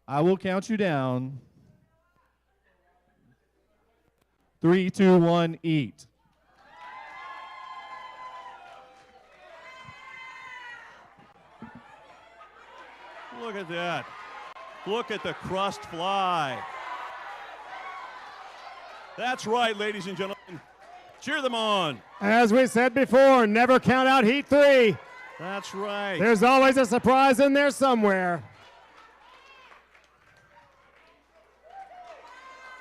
I will count you down. 3, 2, 1, eat. Look at that. Look at the crust fly. That's right, ladies and gentlemen. Cheer them on. As we said before, never count out heat 3. That's right. There's always a surprise in there somewhere.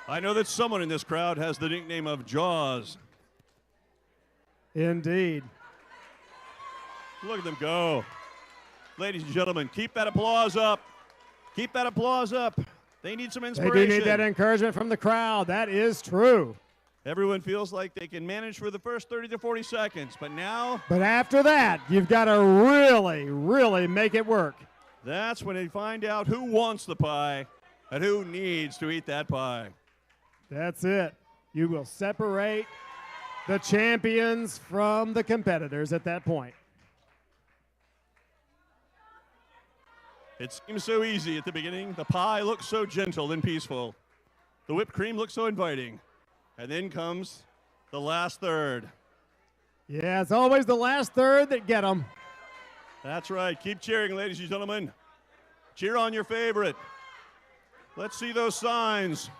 I know that someone in this crowd has the nickname of Jaws. Indeed. Look at them go. Ladies and gentlemen, keep that applause up. Keep that applause up. They need some They inspiration. do need that encouragement from the crowd. That is true. Everyone feels like they can manage for the first 30 to 40 seconds, but now But after that, you've got to really, really make it work. that's when they find out who wants the pie and who needs to eat that pie. That's it. You will separate the champions from the competitors at that point. It seems so easy at the beginning. The pie looks so gentle and peaceful. The whipped cream looks so inviting. And then comes the last third. Yeah, it's always the last third that get them. That's right. Keep cheering, ladies and gentlemen. Cheer on your favorite. Let's see those signs.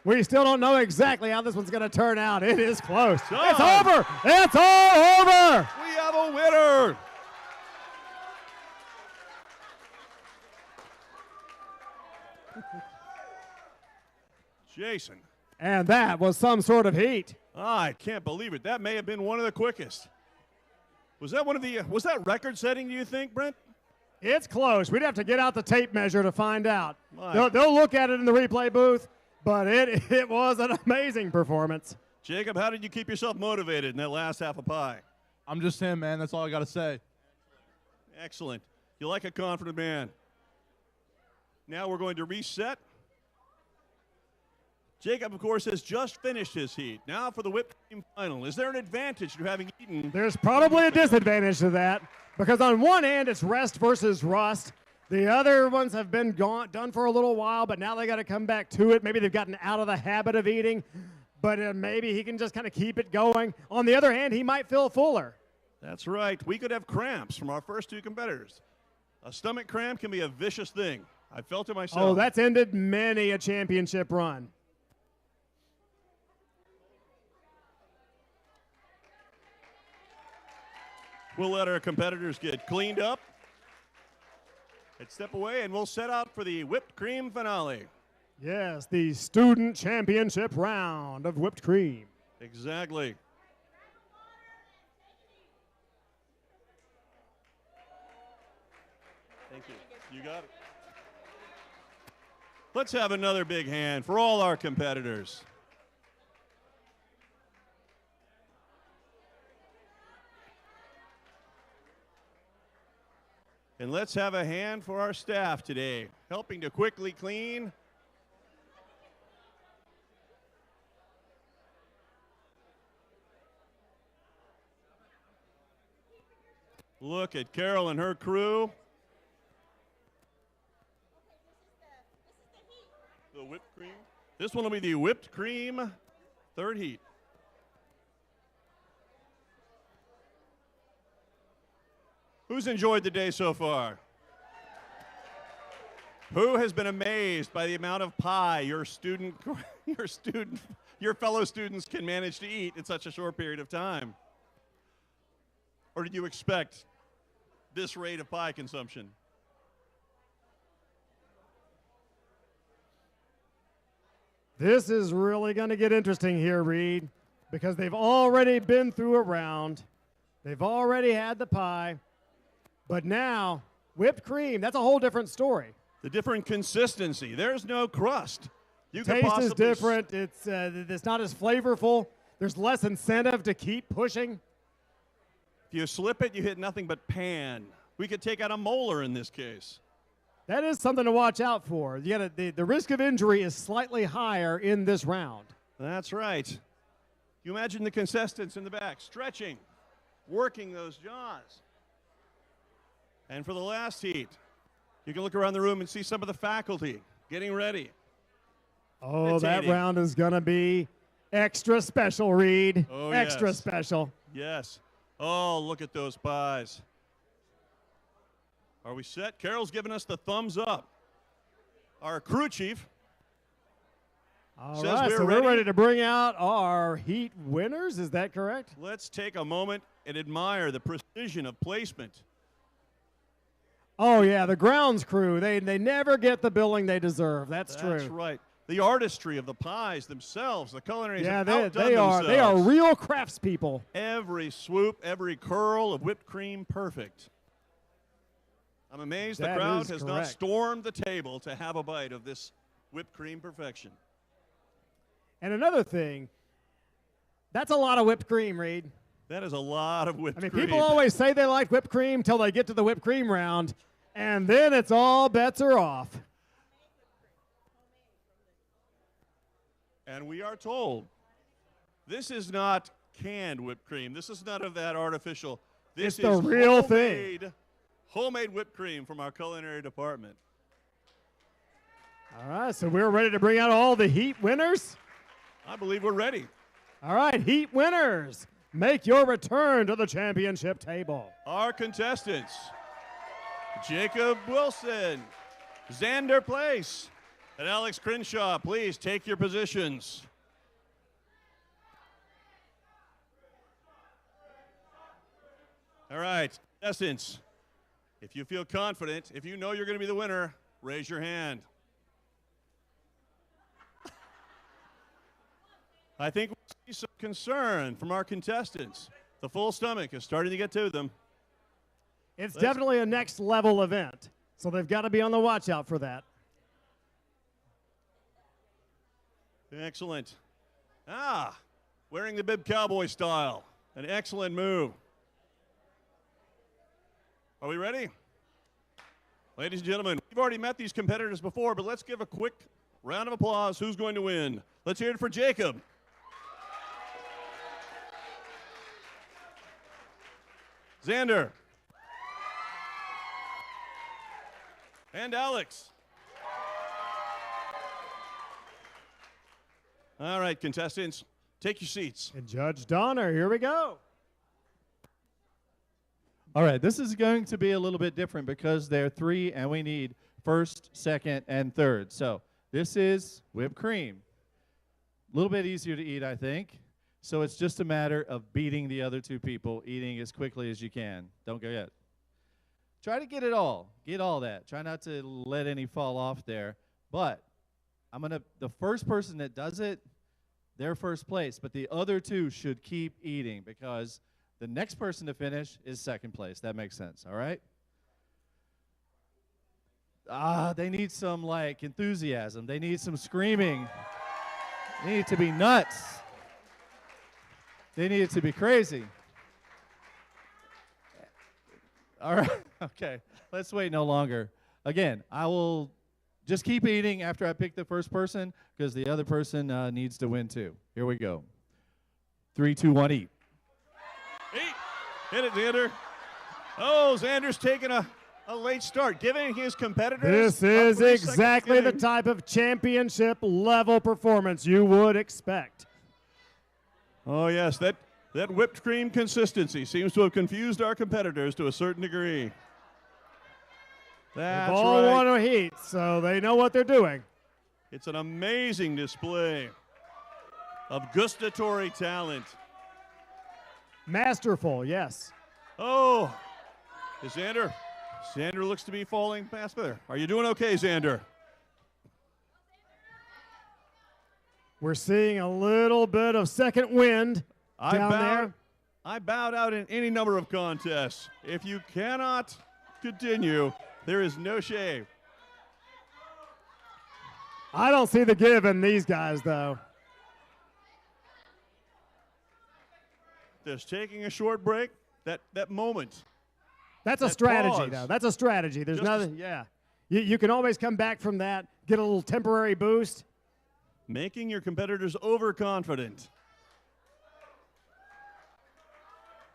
We still don't know exactly how this one's going to turn out. It is close. Done. It's over. It's all over. We have a winner. Jason. And that was some sort of heat. I can't believe it. That may have been one of the quickest. Was that record setting, do you think, Brent? It's close. We'd have to get out the tape measure to find out. My. They'll look at it in the replay booth, but it was an amazing performance. Jacob, how did you keep yourself motivated in that last half of pie? I'm just him, man. That's all I got to say. Excellent. You like a confident man. Now we're going to reset. Jacob, of course, has just finished his heat. Now for the whipped cream final. Is there an advantage to having eaten? There's probably a disadvantage to that because on one end it's rest versus rust. The other ones have been done for a little while, but now they got to come back to it. Maybe they've gotten out of the habit of eating, but maybe he can just kind of keep it going. On the other hand, he might feel fuller. That's right. We could have cramps from our first two competitors. A stomach cramp can be a vicious thing. I felt it myself. Oh, that's ended many a championship run. We'll let our competitors get cleaned up and step away, and we'll set out for the whipped cream finale. Yes, the student championship round of whipped cream. Exactly. Thank you. You got it. Let's have another big hand for all our competitors. And let's have a hand for our staff today, helping to quickly clean. Look at Carol and her crew. The whipped cream. This one will be the whipped cream third heat. Who's enjoyed the day so far? Who has been amazed by the amount of pie your fellow students can manage to eat in such a short period of time? Or did you expect this rate of pie consumption? This is really going to get interesting here, Reed, because they've already been through a round. They've already had the pie. But now, whipped cream, that's a whole different story. The different consistency. There's no crust. Taste is different. It's not as flavorful. There's less incentive to keep pushing. If you slip it, you hit nothing but pan. We could take out a molar in this case. That is something to watch out for. The risk of injury is slightly higher in this round. That's right. You imagine the contestants in the back stretching, working those jaws. And for the last heat, you can look around the room and see some of the faculty getting ready. Oh, that round is going to be extra special, Reed. Oh, extra yes. special. Yes. Oh, look at those pies. Are we set? Carol's giving us the thumbs up. Our crew chief All right, so we're ready to bring out our heat winners. Is that correct? Let's take a moment and admire the precision of placement. Oh, yeah, the grounds crew, they never get the billing they deserve. That's true. That's right. The artistry of the pies themselves, the culinaries have they outdone are themselves. real craftspeople. Every swoop, every curl of whipped cream, perfect. I'm amazed the crowd has not stormed the table to have a bite of this whipped cream perfection. And another thing, that's a lot of whipped cream, Reed. That is a lot of whipped cream. People always say they like whipped cream till they get to the whipped cream round, and then it's all bets are off. And we are told this is not canned whipped cream. This is none of that artificial. This It's the is real thing. Homemade whipped cream from our culinary department. All right, so we're ready to bring out all the heat winners. I believe we're ready. All right, heat winners, make your return to the championship table. Our contestants, Jacob Wilson, Xander Place, and Alex Crenshaw, please take your positions. All right, contestants, if you feel confident, if you know you're going to be the winner, raise your hand. I think we see some concern from our contestants. The full stomach is starting to get to them. It's definitely a next level event, so they've got to be on the watch out for that. Excellent. Wearing the bib cowboy style. An excellent move. Are we ready? Ladies and gentlemen, we've already met these competitors before, but let's give a quick round of applause. Who's going to win Let's hear it for Jacob. Xander. And Alex. All right, contestants, take your seats. And Judge Donner, here we go. All right, this is going to be a little bit different because there are three and we need first, second, and third. So this is whipped cream. A little bit easier to eat, I think. So it's just a matter of beating the other two people, eating as quickly as you can. Don't go yet. Try to get it all. Get all that. Try not to let any fall off there. But the first person that does it, they're first place. But the other two should keep eating because the next person to finish is second place. That makes sense, all right? They need some, like, enthusiasm. They need some screaming. They need it to be nuts. They need it to be crazy. All right, okay. Let's wait no longer. Again, I will just keep eating after I pick the first person because the other person needs to win too. Here we go. 3, 2, 1, eat. Eat. Hit it, Xander. Oh, Xander's taking a late start, giving his competitors. This is exactly the type of championship level performance you would expect. Oh, yes, that whipped cream consistency seems to have confused our competitors to a certain degree. That's They've all right. want to heat, so they know what they're doing. It's an amazing display of gustatory talent. Masterful, yes. Oh, is Xander looks to be falling fast there. Are you doing okay, Xander? We're seeing a little bit of second wind down there. I bowed out in any number of contests. If you cannot continue, there is no shame. I don't see the give in these guys, though. Just taking a short break, that moment. That's a that strategy, pause. though. That's a strategy. There's Just nothing, yeah. You can always come back from that, get a little temporary boost. Making your competitors overconfident.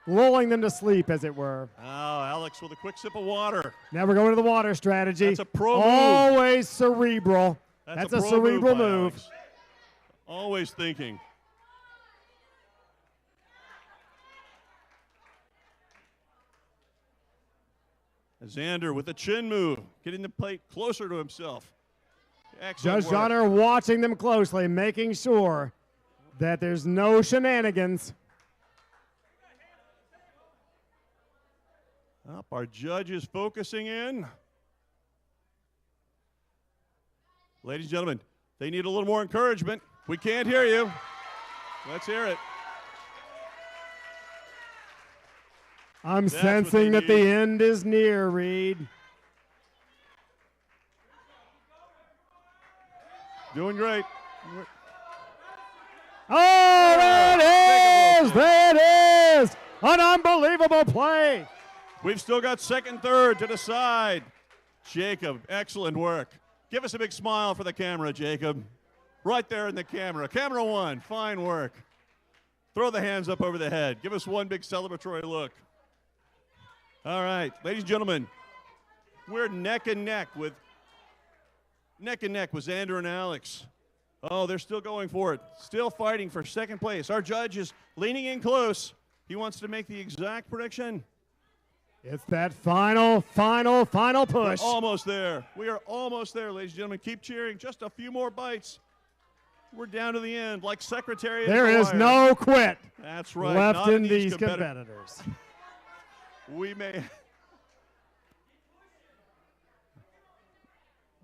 Lulling them to sleep, as it were. Oh, Alex with a quick sip of water. Now we're going to the water strategy. That's a pro move. Always cerebral. That's a pro cerebral by move. Alex. Always thinking. Xander with a chin move, getting the plate closer to himself. Excellent Judge work. Donner watching them closely, making sure that there's no shenanigans. Up, our judge is focusing in. Ladies and gentlemen, they need a little more encouragement. We can't hear you. Let's hear it. I'm That's what sensing they that the need. end is near, Reed. Doing great. Oh, there it is! There it is! An unbelievable play. We've still got second, third to decide. Jacob, excellent work. Give us a big smile for the camera, Jacob. Right there in the camera. Camera one, fine work. Throw the hands up over the head. Give us one big celebratory look. All right, ladies and gentlemen, we're neck and neck with Xander and Alex. Oh, they're still going for it. Still fighting for second place. Our judge is leaning in close. He wants to make the exact prediction. It's that final push. We're almost there. We are almost there, ladies and gentlemen. Keep cheering. Just a few more bites. We're down to the end, like Secretary of the There is Wire. no quit That's right. left Not in these competitors. competitors. We may.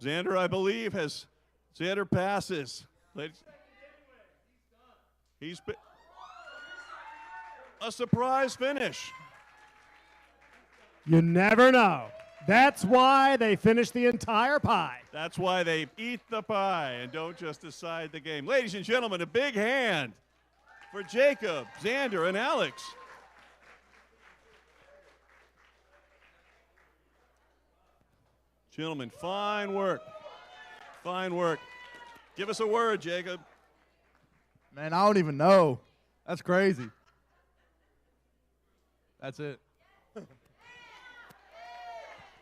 Xander, I believe, Xander passes. He's been a surprise finish. You never know. That's why they finish the entire pie. That's why they eat the pie and don't just decide the game. Ladies and gentlemen, a big hand for Jacob, Xander, and Alex. Gentlemen, fine work. Fine work. Give us a word, Jacob. Man, I don't even know. That's crazy. That's it.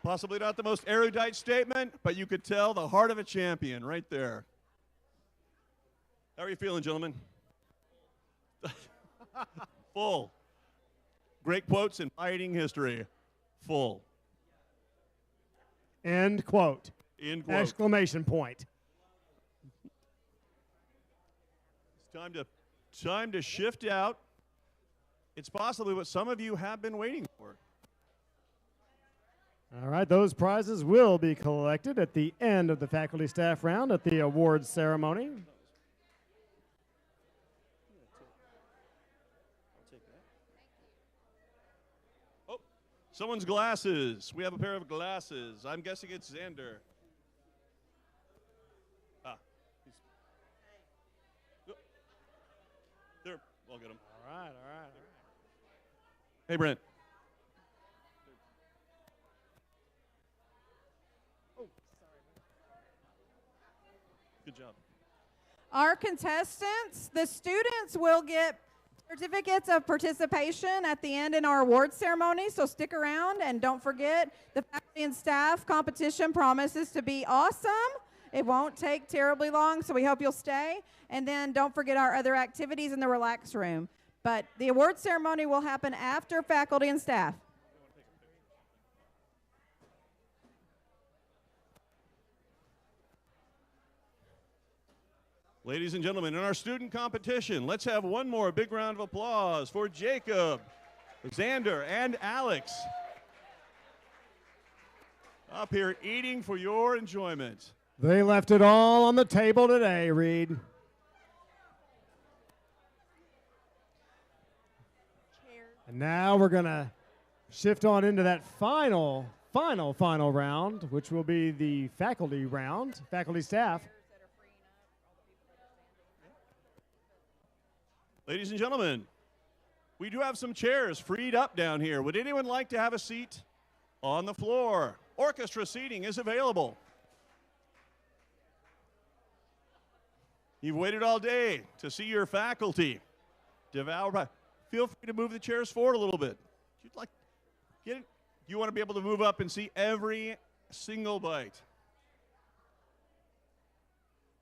Possibly not the most erudite statement, but you could tell the heart of a champion right there. How are you feeling, gentlemen? Full. Great quotes in fighting history. Full. End quote. End quote. Exclamation point. It's time to shift out. It's possibly what some of you have been waiting for. All right, those prizes will be collected at the end of the faculty staff round at the awards ceremony. Oh, someone's glasses. We have a pair of glasses. I'm guessing it's Xander. There, I'll get him. All right. Hey, Brent. Good job. Our contestants, the students will get certificates of participation at the end in our awards ceremony, so stick around and don't forget the faculty and staff competition promises to be awesome. It won't take terribly long, so we hope you'll stay. And then don't forget our other activities in the relax room. But the awards ceremony will happen after faculty and staff. Ladies and gentlemen, in our student competition, let's have one more big round of applause for Jacob, Xander, and Alex. Up here eating for your enjoyment. They left it all on the table today, Reed. And now we're going to shift on into that final round, which will be the faculty round, faculty staff. Ladies and gentlemen, we do have some chairs freed up down here. Would anyone like to have a seat on the floor? Orchestra seating is available. You've waited all day to see your faculty devour by. Feel free to move the chairs forward a little bit. You'd like get it. You want to be able to move up and see every single bite.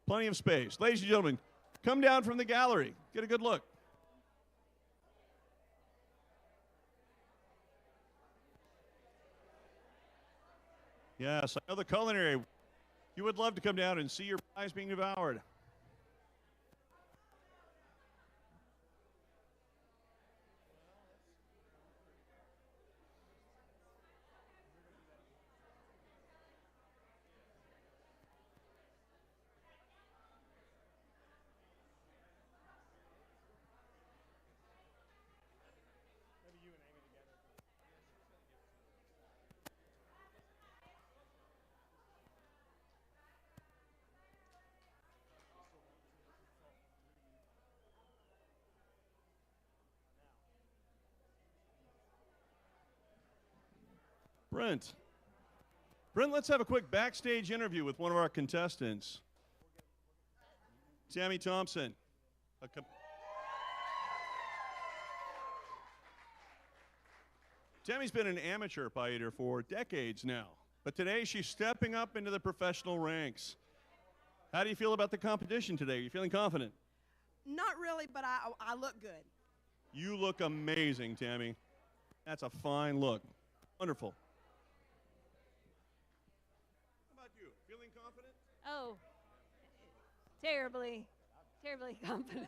Plenty of space. Ladies and gentlemen, come down from the gallery. Get a good look. Yes, I know the culinary. You would love to come down and see your pies being devoured. Brent, let's have a quick backstage interview with one of our contestants. Tammy Thompson. Tammy's been an amateur pie eater for decades now, but today she's stepping up into the professional ranks. How do you feel about the competition today? Are you feeling confident? Not really, but I look good. You look amazing, Tammy. That's a fine look. Wonderful. Oh, terribly confident.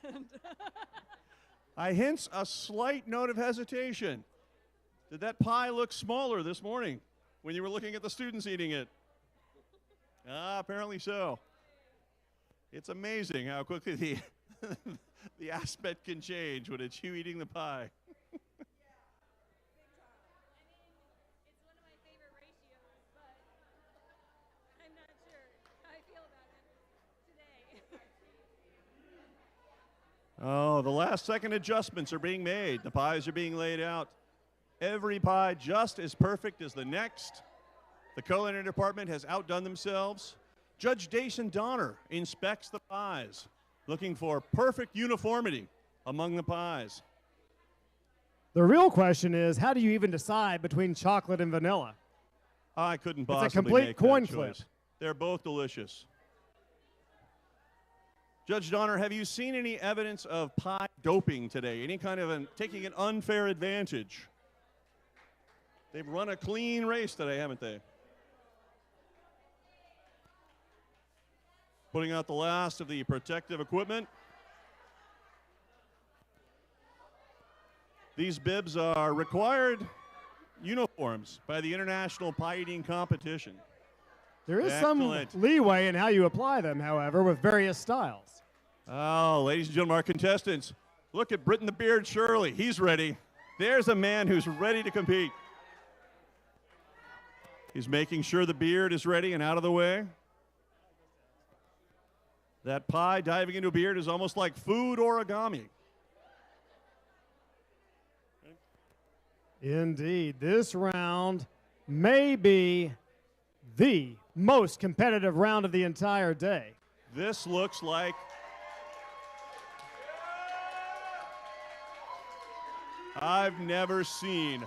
I hints a slight note of hesitation. Did that pie look smaller this morning when you were looking at the students eating it? Apparently so. It's amazing how quickly the aspect can change when it's you eating the pie. Oh, the last second adjustments are being made. The pies are being laid out. Every pie just as perfect as the next. The culinary department has outdone themselves. Judge Dason Donner inspects the pies. looking for perfect uniformity among the pies. The real question is, how do you even decide between chocolate and vanilla? I couldn't It's a possibly complete make coin that flip. choice. They're both delicious. Judge Donner, have you seen any evidence of pie doping today? Any kind of taking an unfair advantage? They've run a clean race today, haven't they? Putting out the last of the protective equipment. These bibs are required uniforms by the International Pie Eating Competition. There is Excellent. some leeway in how you apply them, however, with various styles. Oh, ladies and gentlemen, our contestants, look at Britton the Beard Shirley. He's ready. There's a man who's ready to compete. He's making sure the beard is ready and out of the way. That pie diving into a beard is almost like food origami. Indeed, this round may be the most competitive round of the entire day. This looks like I've never seen.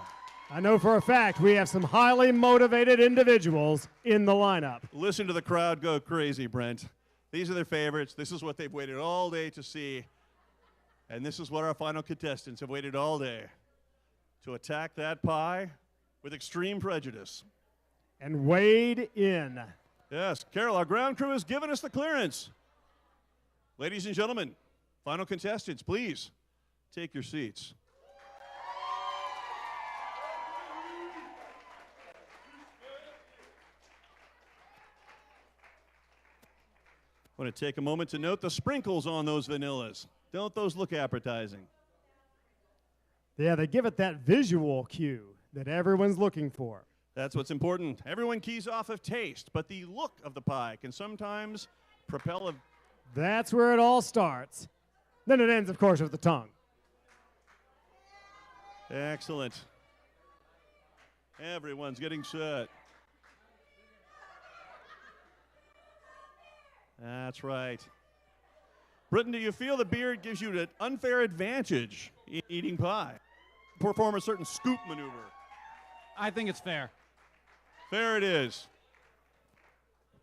I know for a fact we have some highly motivated individuals in the lineup. Listen to the crowd go crazy, Brent. These are their favorites. This is what they've waited all day to see. And this is what our final contestants have waited all day to attack that pie with extreme prejudice. And wade in. Yes, Carol, our ground crew has given us the clearance. Ladies and gentlemen, final contestants, please take your seats. I want to take a moment to note the sprinkles on those vanillas. Don't those look appetizing? Yeah, they give it that visual cue that everyone's looking for. That's what's important. Everyone keys off of taste, but the look of the pie can sometimes propel a... That's where it all starts. Then it ends, of course, with the tongue. Excellent. Everyone's getting set. That's right. Britton, do you feel the beard gives you an unfair advantage in eating pie? Perform a certain scoop maneuver. I think it's fair. Fair it is.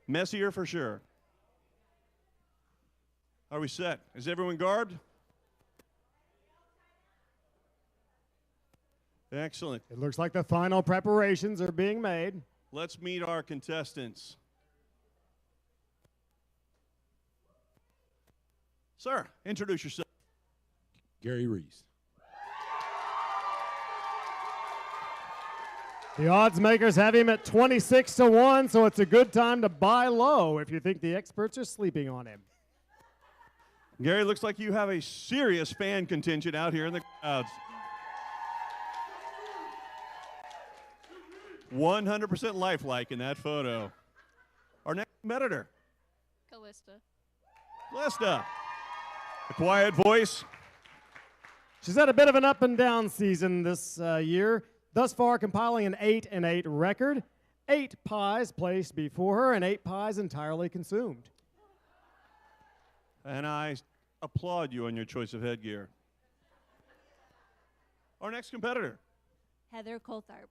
Messier for sure. Are we set? Is everyone garbed? Excellent. It looks like the final preparations are being made. Let's meet our contestants. Sir, introduce yourself. Gary Reese. The odds makers have him at 26-1, so it's a good time to buy low if you think the experts are sleeping on him. Gary, looks like you have a serious fan contingent out here in the crowds. 100% lifelike in that photo. Our next competitor. Callista. Lesta. A quiet voice. She's had a bit of an up and down season this year, thus far compiling an 8-8 record. 8 pies placed before her and 8 pies entirely consumed. And I applaud you on your choice of headgear. Our next competitor. Heather Coltharp.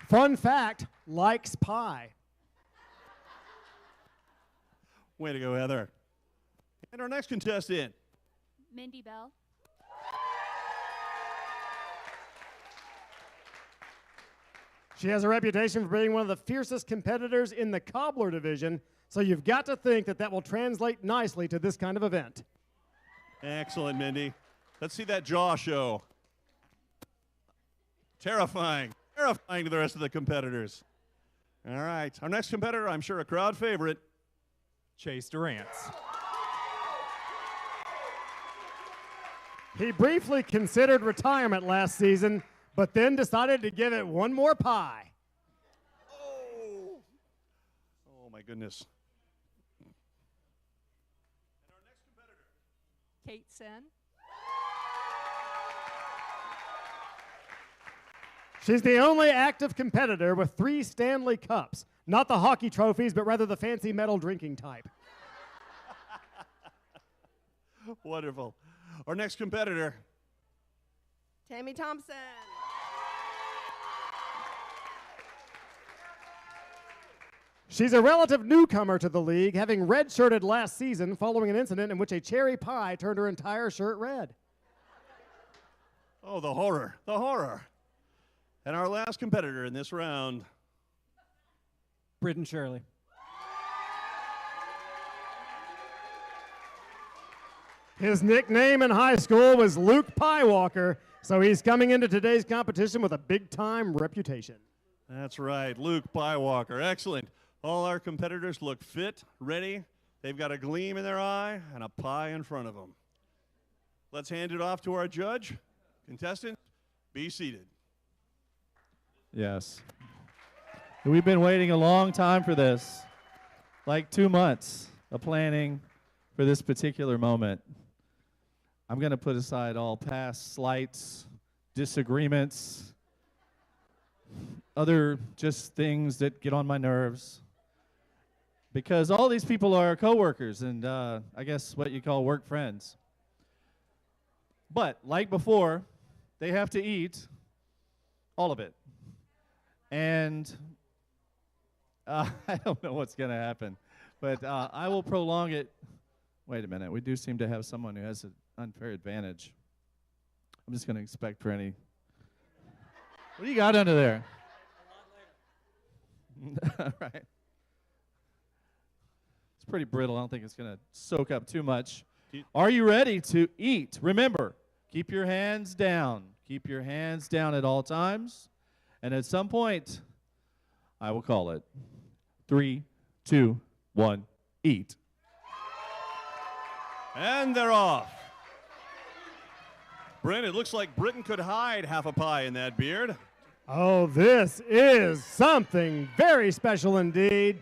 Fun fact, likes pie. Way to go, Heather. And our next contestant. Mindy Bell. She has a reputation for being one of the fiercest competitors in the cobbler division, so you've got to think that that will translate nicely to this kind of event. Excellent, Mindy. Let's see that jaw show. Terrifying. Terrifying to the rest of the competitors. All right. Our next competitor, I'm sure a crowd favorite. Chase Durance. He briefly considered retirement last season, but then decided to give it one more pie. Oh, my goodness. Kate Sen. She's the only active competitor with 3 Stanley Cups. Not the hockey trophies, but rather the fancy metal drinking type. Wonderful. Our next competitor. Tammy Thompson. She's a relative newcomer to the league, having redshirted last season following an incident in which a cherry pie turned her entire shirt red. Oh, the horror, the horror. And our last competitor in this round. Britton Shirley. His nickname in high school was Luke Pie Walker, so he's coming into today's competition with a big-time reputation. That's right, Luke Pie Walker. Excellent. All our competitors look fit, ready. They've got a gleam in their eye and a pie in front of them. Let's hand it off to our judge. Contestant, be seated. Yes. We've been waiting a long time for this, like 2 months of planning for this particular moment. I'm going to put aside all past slights, disagreements, other just things that get on my nerves, because all these people are coworkers and I guess what you call work friends. But like before, they have to eat all of it. And I don't know what's going to happen, but I will prolong it. Wait a minute. We do seem to have someone who has an unfair advantage. I'm just going to expect for any. What do you got under there? All right. It's pretty brittle. I don't think it's going to soak up too much. Are you ready to eat? Remember, keep your hands down. Keep your hands down at all times. And at some point, I will call it. 3, 2, 1, eat. And they're off. Brent, it looks like Britton could hide half a pie in that beard. Oh, this is something very special indeed.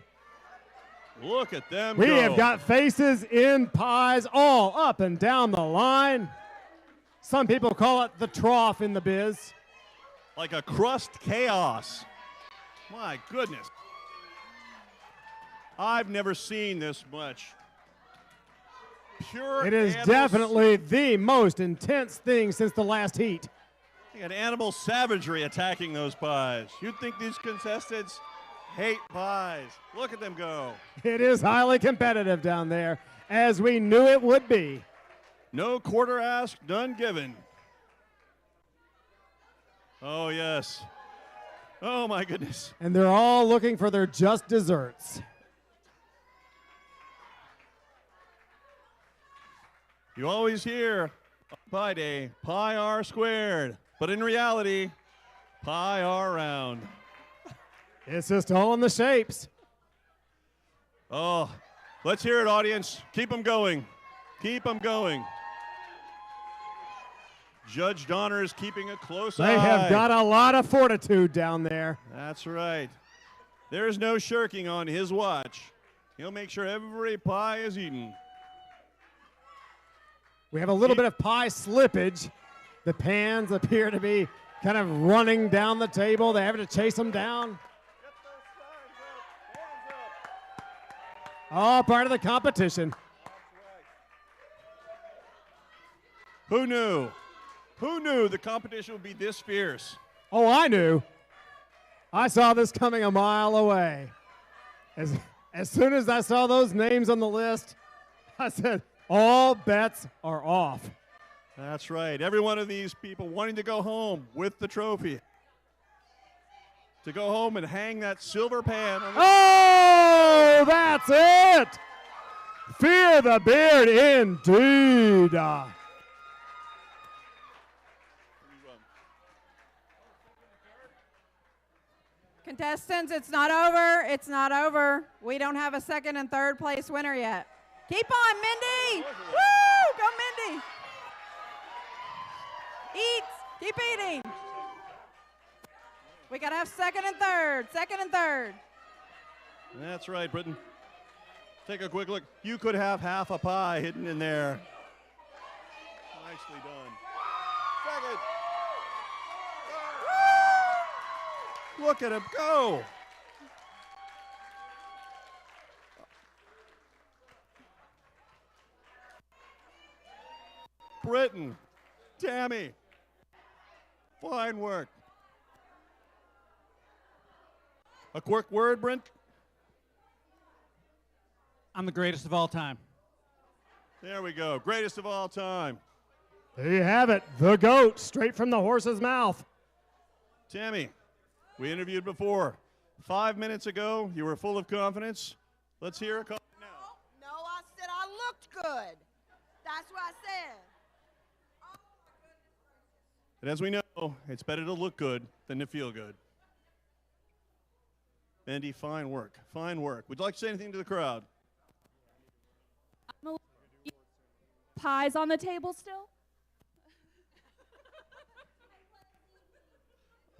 Look at them We go. have got faces in pies all up and down the line. Some people call it the trough in the biz. Like a crust chaos. My goodness. I've never seen this much. Pure It is animal definitely the most intense thing since the last heat. You got animal savagery attacking those pies. You'd think these contestants hate pies. Look at them go. It is highly competitive down there, as we knew it would be. No quarter asked, none given. Oh, yes. Oh, my goodness. And they're all looking for their just desserts. You always hear on Pie Day, pi r squared. But in reality, pi r round. It's just all in the shapes. Oh, let's hear it, audience. Keep them going. Keep them going. Judge Donner is keeping a close eye. They have got a lot of fortitude down there. That's right. There's no shirking on his watch. He'll make sure every pie is eaten. We have a little bit of pie slippage. The pans appear to be kind of running down the table. They're having to chase them down. All part of the competition. Who knew? Who knew the competition would be this fierce? Oh, I knew. I saw this coming a mile away. As soon as I saw those names on the list, I said, all bets are off. That's right. Every one of these people wanting to go home with the trophy. To go home and hang that silver pan on the Oh, that's it. Fear the beard indeed. Contestants, it's not over. It's not over. We don't have a second and third place winner yet. Keep on, Mindy. Woo! Go, Mindy. Eat. Keep eating. We got to have second and third. Second and third. That's right, Britton. Take a quick look. You could have half a pie hidden in there. Nicely done. Second. Look at him go. Britton, Tammy, fine work. A quick word, Brent? I'm the greatest of all time. There we go. Greatest of all time. There you have it. The GOAT, straight from the horse's mouth. Tammy, we interviewed before. 5 minutes ago, you were full of confidence. Let's hear a comment now. No, I said I looked good. That's what I said. And as we know, it's better to look good than to feel good. Mandy, fine work. Fine work. Would you like to say anything to the crowd? Pies on the table still?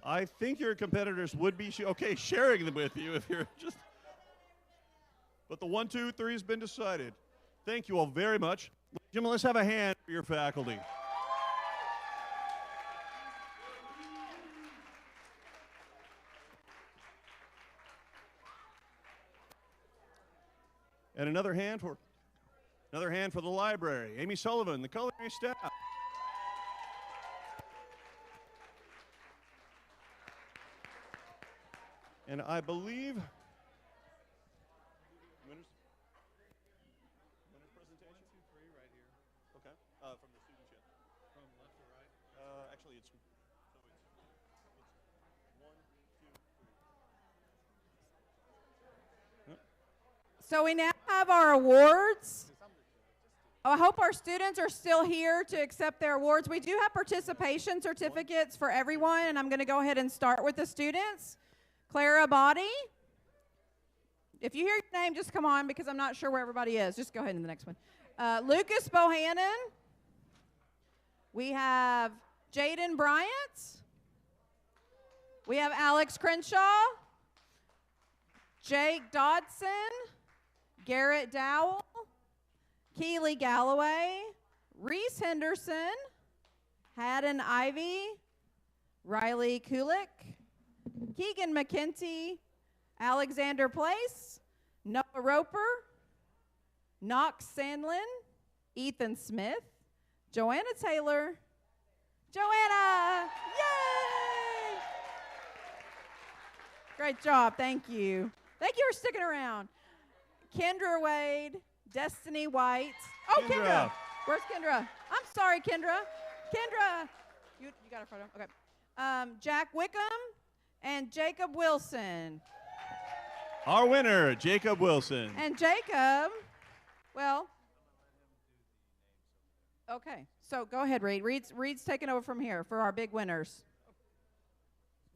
I think your competitors would be okay sharing them with you if you're just. But the 1, 2, 3 has been decided. Thank you all very much. Jim, let's have a hand for your faculty. And another hand for the library. Amy Sullivan, the culinary staff. And I believe winners presentation. 1, 2, 3 right here. Okay. From the students yet. From left to right. Actually, it's 1, 2, 3. So we now have our awards. I hope our students are still here to accept their awards. We do have participation certificates for everyone, and I'm going to go ahead and start with the students. Clara Body. If you hear your name, just come on because I'm not sure where everybody is. Just go ahead to the next one. Lucas Bohannon. We have Jaden Bryant. We have Alex Crenshaw. Jake Dodson. Garrett Dowell. Keely Galloway. Reese Henderson. Haddon Ivy. Riley Kulik. Keegan McKenty, Alexander Place, Noah Roper, Knox Sandlin, Ethan Smith, Joanna Taylor. Joanna! Yay! Great job. Thank you. Thank you for sticking around. Kendra Wade, Destiny White. Oh, Kendra. Where's Kendra? I'm sorry, Kendra. Kendra. You got a photo? Okay. Jack Wickham. And Jacob Wilson. Our winner, Jacob Wilson. And Jacob, well, okay. So go ahead, Reed. Reed's taking over from here for our big winners.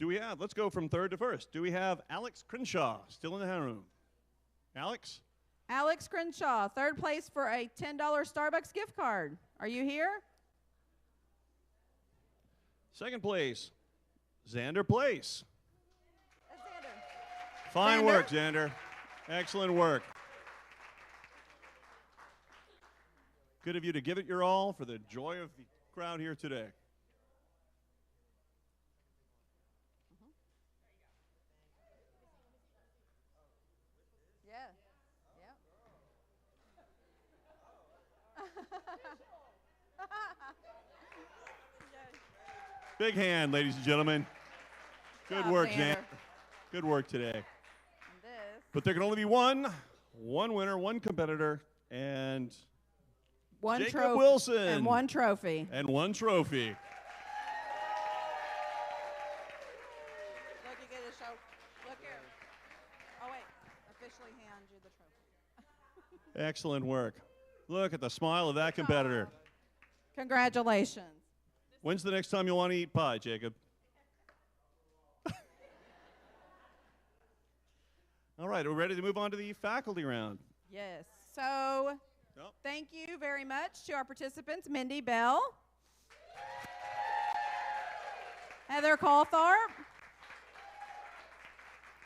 Let's go from third to first. Do we have Alex Crenshaw still in the room? Alex? Alex Crenshaw, third place for a $10 Starbucks gift card. Are you here? Second place, Xander Place. Xander. Fine work, Xander. Excellent work. Good of you to give it your all for the joy of the crowd here today. Yeah. Big hand, ladies and gentlemen. Good work, Xander. Good work today. But there can only be one winner, one competitor, and one Jacob Wilson. And one trophy. And one trophy. Look, you get to show. Look here. Oh, wait. Officially hand you the trophy. Excellent work. Look at the smile of that competitor. Congratulations. When's the next time you'll want to eat pie, Jacob? All right, are we ready to move on to the faculty round? Yes. So thank you very much to our participants, Mindy Bell, Heather Calthorpe.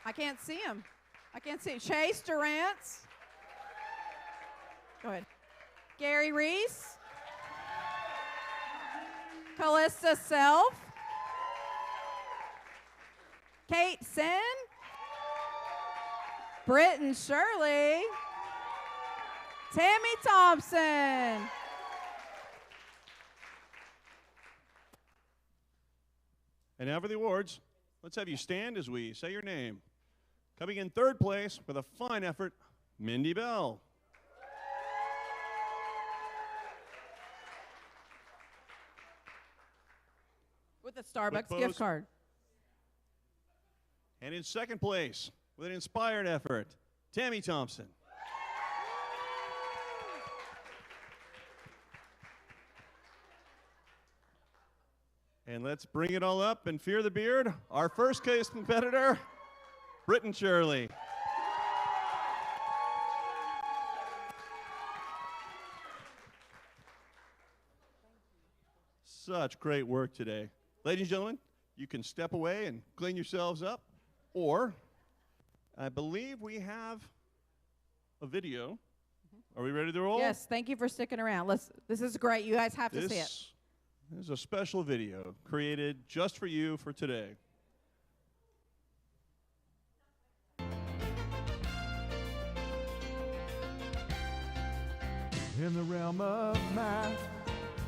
I can't see him. Chase Durantz. Go ahead. Gary Reese. Callista Self. Kate Sin, Britton Shirley, Tammy Thompson. And now for the awards. Let's have you stand as we say your name. Coming in third place with a fine effort, Mindy Bell. With a Starbucks Quick gift pose. card. And in second place with an inspired effort, Tammy Thompson. And let's bring it all up and fear the beard. Our first case competitor, Britton Shirley. Such great work today. Ladies and gentlemen, you can step away and clean yourselves up, or I believe we have a video. Are we ready to roll? Yes, thank you for sticking around. This is great. You guys have to see it. This is a special video created just for you for today. In the realm of math,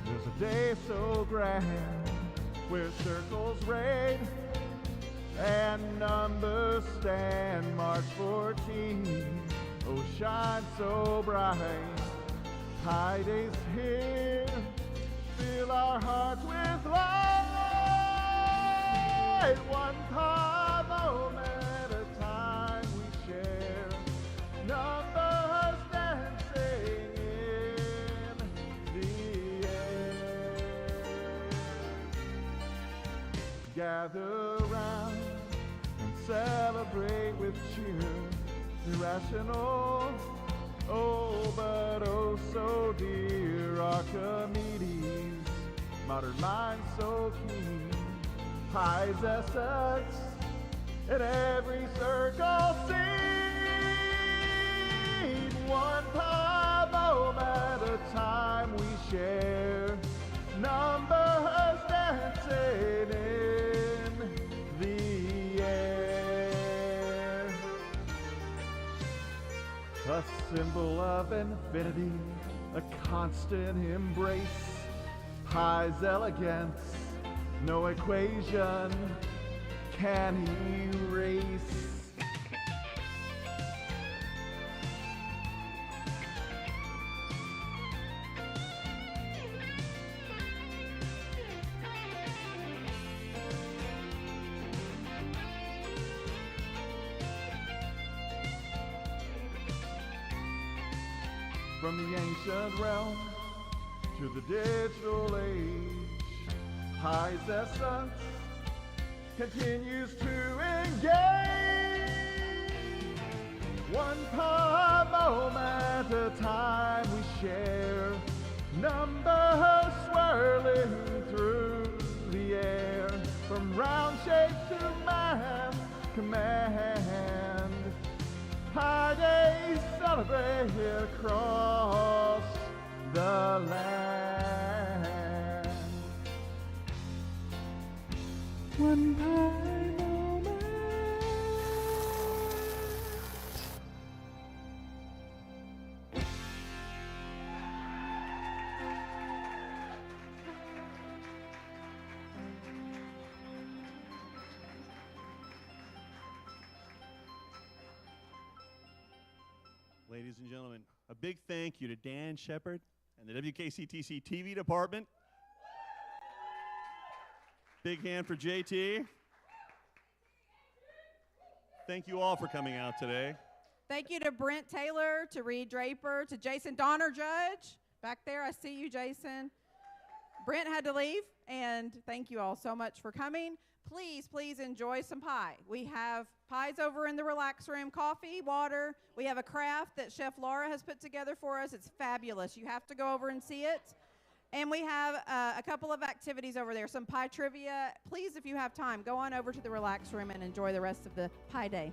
there's a day so grand where circles reign and numbers stand. March 14, oh shine so bright. Pi Day's here, fill our hearts with light. One pi moment at a time we share. Numbers dancing in the air. Gather round and celebrate with cheer. Irrational, oh but oh so dear. Archimedes, modern mind so keen. Pi's essence in every circle seen. One pi moment at a time we share. Numbers dancing in the air. A symbol of infinity, a constant embrace. Pi's elegance, no equation can erase. From the ancient realm to the digital age, Pi's essence continues to engage. One pi moment at a time we share. Numbers swirling through the air. From round shape to math command. Pi Day celebrate across the land. One pi moment. Ladies and gentlemen, a big thank you to Dan Shepard and the WKCTC TV department. Big hand for JT. Thank you all for coming out today. Thank you to Brent Taylor, to Reed Draper, to Jason Donner Judge. Back there, I see you, Jason. Brent had to leave, and thank you all so much for coming. Please, please enjoy some pie. We have pies over in the relax room, coffee, water. We have a craft that Chef Laura has put together for us. It's fabulous. You have to go over and see it. And we have a couple of activities over there, some pie trivia. Please, if you have time, go on over to the relax room and enjoy the rest of the pie day.